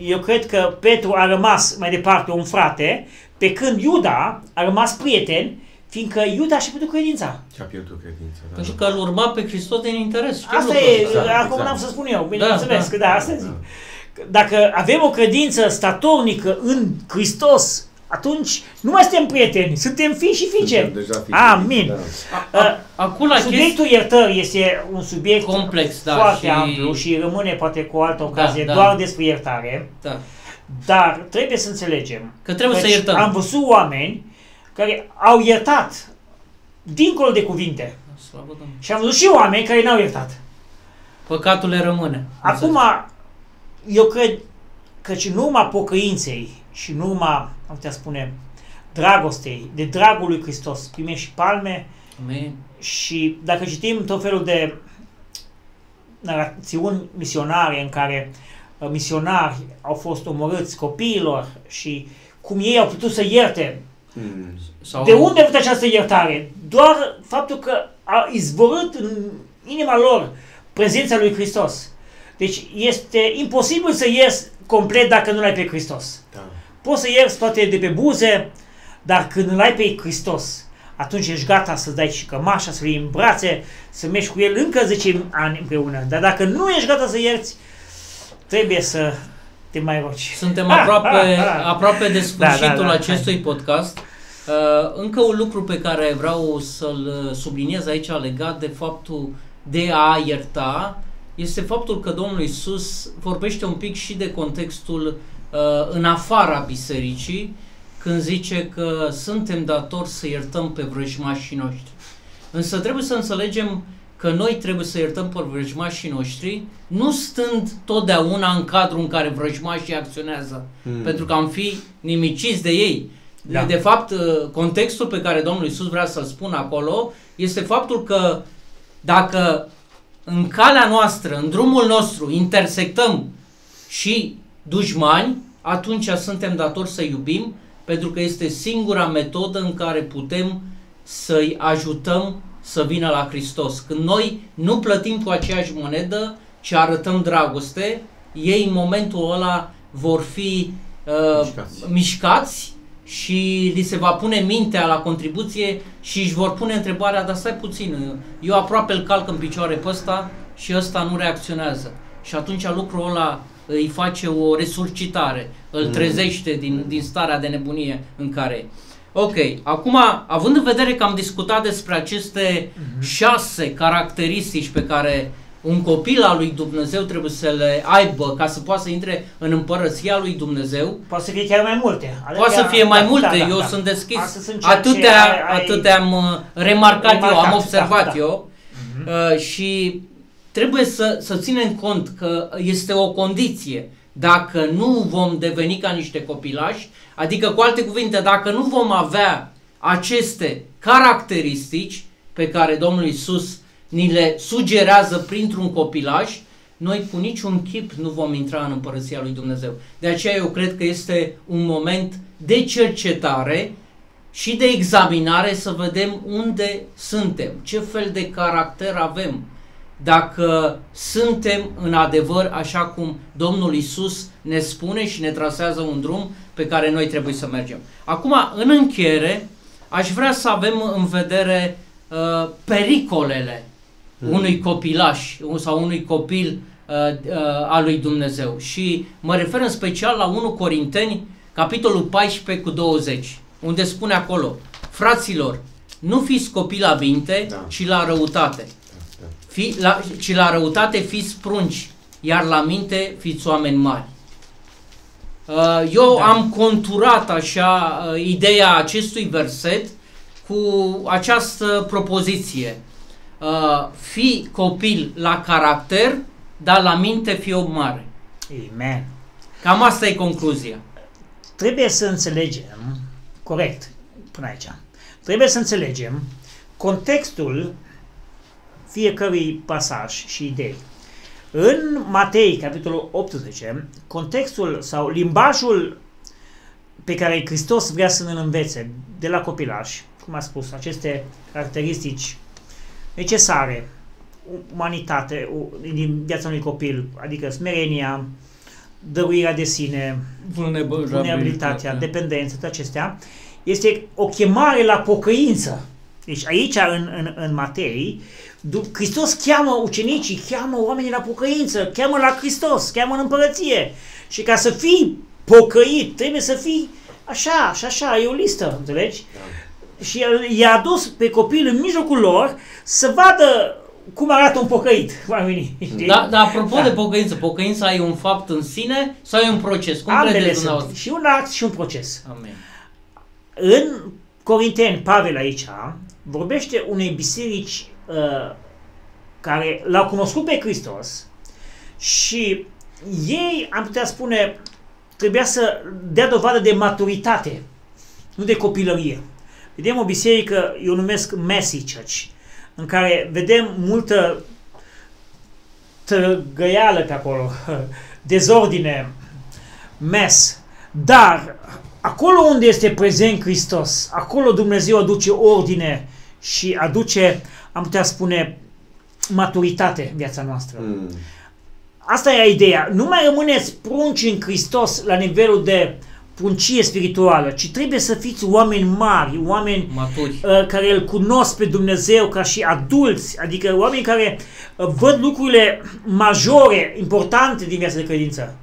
eu cred că Petru a rămas mai departe un frate, pe când Iuda a rămas prieten, fiindcă Iuda și-a pierdut credința. Și-a pierdut credința, da. Pentru că îl urma pe Hristos din interes. Asta e, acum n-am să spun eu, bineînțeles, că asta zic. Dacă avem o credință statornică în Hristos, atunci nu mai suntem prieteni, suntem fii și fiice. Amin. Subiectul iertării este un subiect complex, foarte amplu și rămâne poate cu o altă ocazie doar despre iertare. Da. Dar trebuie să înțelegem că trebuie să iertăm. Am văzut oameni care au iertat dincolo de cuvinte. Și am văzut și oameni care n-au iertat. Păcatul le rămâne. Acum, eu cred că în urma pocăinței și în urma, am putea spune, dragostei, de dragul lui Hristos, primești și palme. Amen. Și dacă citim tot felul de narațiuni misionare în care misionari au fost omorâți copiilor și cum ei au putut să ierte. De unde a avut această iertare? Doar faptul că a izvorât în inima lor prezența lui Hristos. Deci este imposibil să ierți complet dacă nu l-ai pe Hristos. Da. Poți să ierți toate de pe buze, dar când îl ai pe Hristos, atunci ești gata să dai și cămașa, să-l iei în brațe, să mergi cu el încă 10 ani împreună. Dar dacă nu ești gata să ierți, trebuie să te mai rogi. Suntem aproape de sfârșitul acestui podcast. Încă un lucru pe care vreau să-l subliniez aici legat de faptul de a ierta este faptul că Domnul Iisus vorbește un pic și de contextul în afara bisericii, când zice că suntem datori să iertăm pe vrăjmașii noștri. Însă trebuie să înțelegem că noi trebuie să iertăm pe vrăjmașii noștri, nu stând totdeauna în cadrul în care vrăjmașii acționează, pentru că am fi nimiciți de ei. Da. De fapt, contextul pe care Domnul Iisus vrea să-l spună acolo este faptul că dacă în calea noastră, în drumul nostru, intersectăm și dușmani, atunci suntem datori să iubim, pentru că este singura metodă în care putem să-i ajutăm să vină la Hristos. Când noi nu plătim cu aceeași monedă, ci arătăm dragoste, ei în momentul ăla vor fi mișcați și li se va pune mintea la contribuție și își vor pune întrebarea, dar stai puțin, eu aproape îl calc în picioare pe ăsta și ăsta nu reacționează. Și atunci lucrul ăla îi face o resuscitare, îl trezește din starea de nebunie în care e. Ok, acum, având în vedere că am discutat despre aceste 6 caracteristici pe care un copil al lui Dumnezeu trebuie să le aibă ca să poată să intre în împărăția lui Dumnezeu. Poate să fie chiar mai multe. Poate să fie mai multe, eu sunt deschis. Atâtea am remarcat eu, am observat eu. Și trebuie să ținem cont că este o condiție. Dacă nu vom deveni ca niște copilași, adică cu alte cuvinte, dacă nu vom avea aceste caracteristici pe care Domnul Iisus ni le sugerează printr-un copilaș, noi cu niciun chip nu vom intra în împărăția lui Dumnezeu. De aceea eu cred că este un moment de cercetare și de examinare să vedem unde suntem, ce fel de caracter avem, dacă suntem în adevăr așa cum Domnul Iisus ne spune și ne trasează un drum pe care noi trebuie să mergem. Acum, în încheiere, aș vrea să avem în vedere pericolele unui copilaș sau unui copil al lui Dumnezeu. Și mă refer în special la 1 Corinteni, capitolul 14 cu 20, unde spune acolo: fraților, nu fiți copii la minte, ci la răutate. Ci la răutate fiți prunci, iar la minte fiți oameni mari. Eu am conturat așa ideea acestui verset cu această propoziție. Fii copil la caracter, dar la minte fii om mare. Amen. Cam asta e concluzia. Trebuie să înțelegem, corect, până aici, trebuie să înțelegem contextul fiecărui pasaj și idei. În Matei, capitolul 18, contextul sau limbajul pe care Hristos vrea să ne învețe de la copilași, cum a spus, aceste caracteristici necesare, umanitate din viața unui copil, adică smerenia, dăruirea de sine, vulnerabilitatea, dependența, toate acestea, este o chemare la pocăință. Deci aici, în Matei, Hristos cheamă ucenicii, cheamă oamenii la pocăință, cheamă la Hristos, cheamă în împărăție. Și ca să fii pocăit, trebuie să fii așa și așa, e o listă, înțelegi? Da. Și i-a adus pe copil în mijlocul lor să vadă cum arată un pocăit, oamenii. Dar apropo de pocăință, pocăința e un fapt în sine sau e un proces? Cum ambele sunt, și un act și un proces. Amen. În Corinteni, Pavel aici vorbește unei biserici care l-au cunoscut pe Hristos și ei, am putea spune, trebuia să dea dovadă de maturitate, nu de copilărie. Vedem o biserică, eu numesc messy church, în care vedem multă tăgăială pe acolo, dezordine, mess, dar acolo unde este prezent Hristos, acolo Dumnezeu aduce ordine și aduce, am putea spune, maturitate în viața noastră. Asta e ideea. Nu mai rămâneți prunci în Hristos la nivelul de pruncie spirituală, ci trebuie să fiți oameni mari, oameni maturi, care îl cunosc pe Dumnezeu ca și adulți, adică oameni care văd lucrurile majore, importante din viața de credință.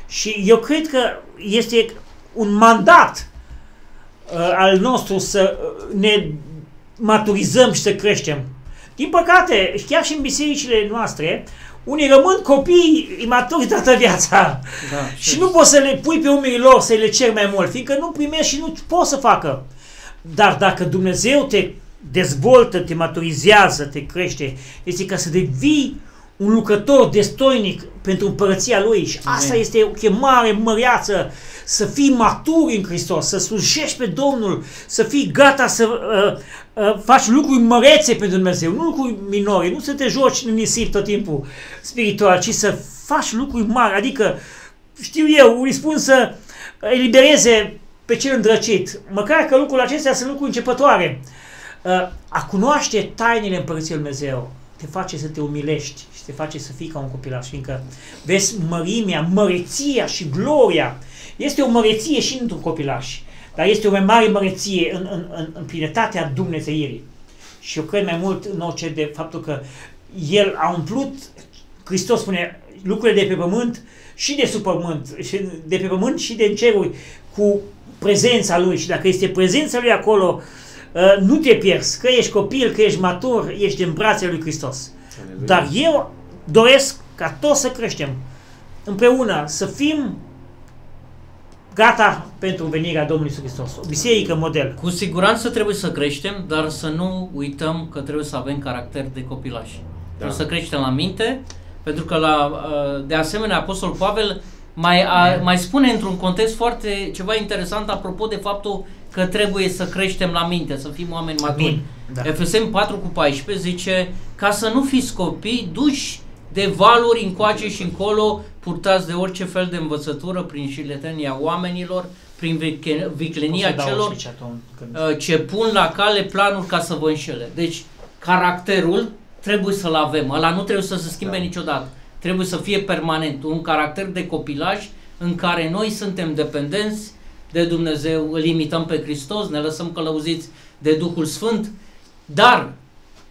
Și eu cred că este un mandat al nostru să ne maturizăm și să creștem. Din păcate, chiar și în bisericile noastre, unii rămân copii imaturi toată viața. Da, și nu poți să le pui pe umerii lor să le ceri mai mult, fiindcă nu primești și nu poți să facă. Dar dacă Dumnezeu te dezvoltă, te maturizează, te crește, este ca să devii un lucrător destoinic pentru împărăția Lui. Și asta este o chemare măreață, să fii matur în Hristos, să slujești pe Domnul, să fii gata să faci lucruri mărețe pentru Dumnezeu, nu lucruri minore, nu să te joci în nisip tot timpul spiritual, ci să faci lucruri mari, adică știu eu, îi spun să elibereze pe cel îndrăcit. Măcar că lucrurile acestea sunt lucruri începătoare. A cunoaște tainele Împărăției Lui Dumnezeu te face să te umilești și te face să fii ca un copilaș, fiindcă vezi mărimea, măreția și gloria. Este o măreție și într-un copilaș, dar este o mai mare măreție în plinătatea Dumnezeirii. Și eu cred mai mult în orice de faptul că El a umplut, Hristos spune, lucrurile de pe pământ și de sub pământ, de pe pământ și de ceruri, cu prezența Lui. Și dacă este prezența Lui acolo, nu te pierzi, că ești copil, că ești matur, ești în brațele Lui Hristos. Aleluia. Dar eu doresc ca toți să creștem împreună, să fim gata pentru venirea Domnului Iisus Hristos. O biserică model. Cu siguranță trebuie să creștem, dar să nu uităm că trebuie să avem caracter de copilași. Da. Trebuie să creștem la minte, pentru că de asemenea Apostolul Pavel mai spune într-un context foarte ceva interesant apropo de faptul că trebuie să creștem la minte, să fim oameni maturi. Da. Efeseni 4:14 zice, ca să nu fiți copii duși de valuri încoace și încolo, purtați de orice fel de învățătură prin șiletenia oamenilor, prin viclenia celor ce pun la cale planuri ca să vă înșele. Deci, caracterul trebuie să-l avem, ăla nu trebuie să se schimbe niciodată. Trebuie să fie permanent, un caracter de copilaj în care noi suntem dependenți de Dumnezeu, îl imităm pe Hristos, ne lăsăm călăuziți de Duhul Sfânt, dar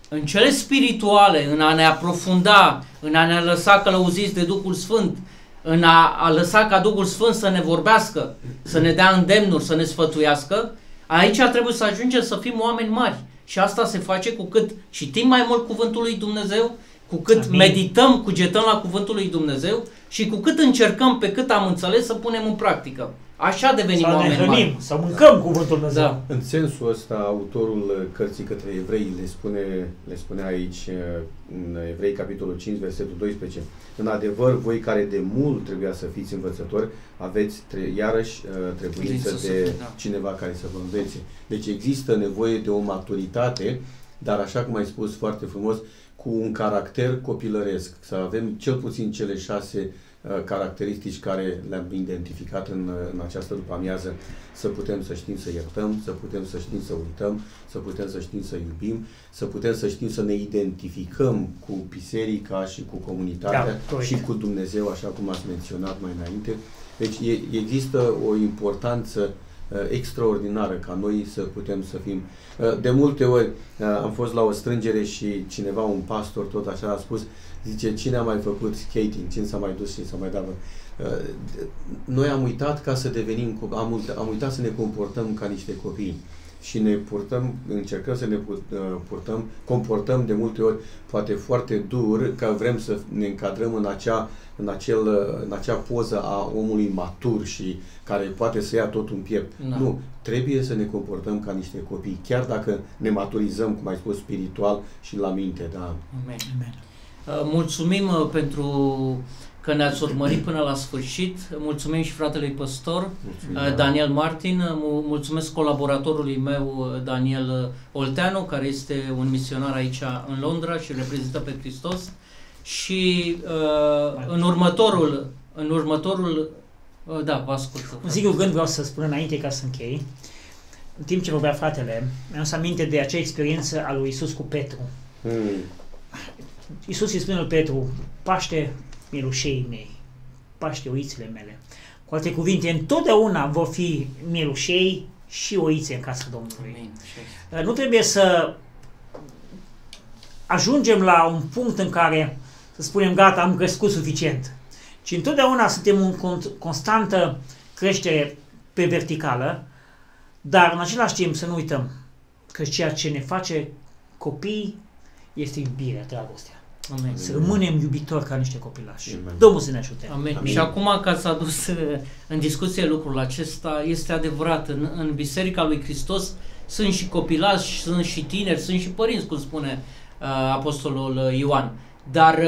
în cele spirituale, în a ne aprofunda, în a ne lăsa călăuziți de Duhul Sfânt, în a lăsa ca Duhul Sfânt să ne vorbească, să ne dea îndemnuri, să ne sfătuiască, aici trebuie să ajungem să fim oameni mari. Și asta se face cu cât citim mai mult Cuvântul lui Dumnezeu, cu cât medităm, cugetăm la Cuvântul lui Dumnezeu și cu cât încercăm, pe cât am înțeles, să punem în practică. Așa devenim oameni mari. Să mâncăm Cuvântul lui Dumnezeu. Da. În sensul ăsta, autorul cărții către evrei le spune aici, în Evrei, capitolul 5, versetul 12, în adevăr, voi care de mult trebuia să fiți învățători, aveți iarăși trebuință de cineva care să vă învețe. Deci există nevoie de o maturitate, dar așa cum ai spus foarte frumos, cu un caracter copilăresc, să avem cel puțin cele 6 caracteristici care le-am identificat în această după-amiază, să putem să știm să iertăm, să putem să știm să uităm, să putem să știm să iubim, să putem să știm să ne identificăm cu biserica și cu comunitatea și cu Dumnezeu, așa cum ați menționat mai înainte. Deci există o importanță extraordinară ca noi să putem să fim. De multe ori am fost la o strângere și cineva, un pastor tot așa a spus, zice, cine a mai făcut skating, cine s-a mai dus și s-a mai dat. Noi am uitat ca să devenim, am uitat să ne comportăm ca niște copii și ne purtăm, încercăm să ne comportăm de multe ori poate foarte dur, că vrem să ne încadrăm în acea poză a omului matur și care poate să ia tot un piept. No. Nu, trebuie să ne comportăm ca niște copii, chiar dacă ne maturizăm, cum ai spus, spiritual și la minte. Da. Amen. Amen. Mulțumim pentru că ne-ați urmărit până la sfârșit. Mulțumim și fratelui păstor Daniel Martin. Mulțumesc colaboratorului meu Daniel Olteanu, care este un misionar aici în Londra și reprezintă pe Hristos. Și în următorul da, vă ascult. Un singur gând vreau să spun înainte ca să închei. În timp ce vorbea fratele, mi-am să aminte de acea experiență a lui Iisus cu Petru. Iisus îi spune lui Petru, paște mielușeii mei, paște oițele mele. Cu alte cuvinte, întotdeauna vor fi mielușei și oițe în casa Domnului. Amin. Nu trebuie să ajungem la un punct în care să spunem, gata, am crescut suficient. Ci întotdeauna suntem în constantă creștere pe verticală, dar în același timp să nu uităm că ceea ce ne face copii este iubirea, dragostea. Amen. Să rămânem iubitori ca niște copilași. Amen. Domnul să ne ajute. Amen. Amen. Și acum că s-a dus în discuție lucrul acesta, este adevărat, în Biserica lui Hristos sunt și copilași, sunt și tineri, sunt și părinți, cum spune Apostolul Ioan. Dar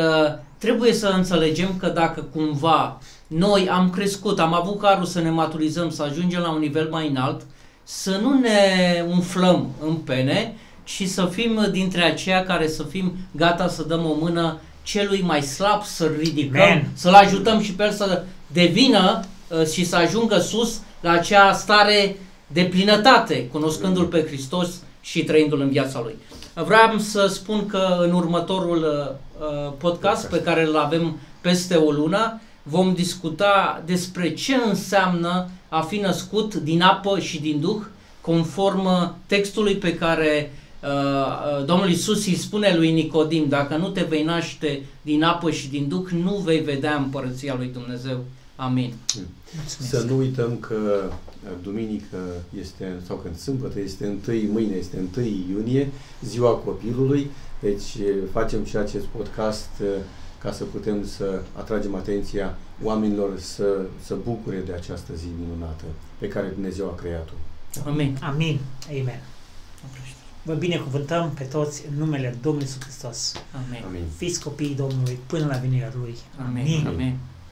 trebuie să înțelegem că dacă cumva noi am crescut, am avut harul să ne maturizăm, să ajungem la un nivel mai înalt, să nu ne umflăm în pene, și să fim dintre aceia care să fim gata să dăm o mână celui mai slab, să-l ridicăm, să-l ajutăm și pe el să devină și să ajungă sus la acea stare de plinătate, cunoscându-L pe Hristos și trăindu-L în viața Lui. Vreau să spun că în următorul podcast pe care îl avem peste o lună vom discuta despre ce înseamnă a fi născut din apă și din Duh, conform textului pe care Domnul Iisus îi spune lui Nicodim: dacă nu te vei naște din apă și din Duh, nu vei vedea împărăția lui Dumnezeu. Amin. Mulțumesc. Să nu uităm că duminică este, sau când sâmbătă este 1, mâine este 1 iunie, ziua copilului, deci facem și acest podcast ca să putem să atragem atenția oamenilor să bucure de această zi minunată pe care Dumnezeu a creat-o. Amin. Amin. Amen. Vă binecuvântăm pe toți în numele Domnului Iisus Hristos. Amin. Amin. Fiți copiii Domnului până la venirea Lui. Amin. Amin.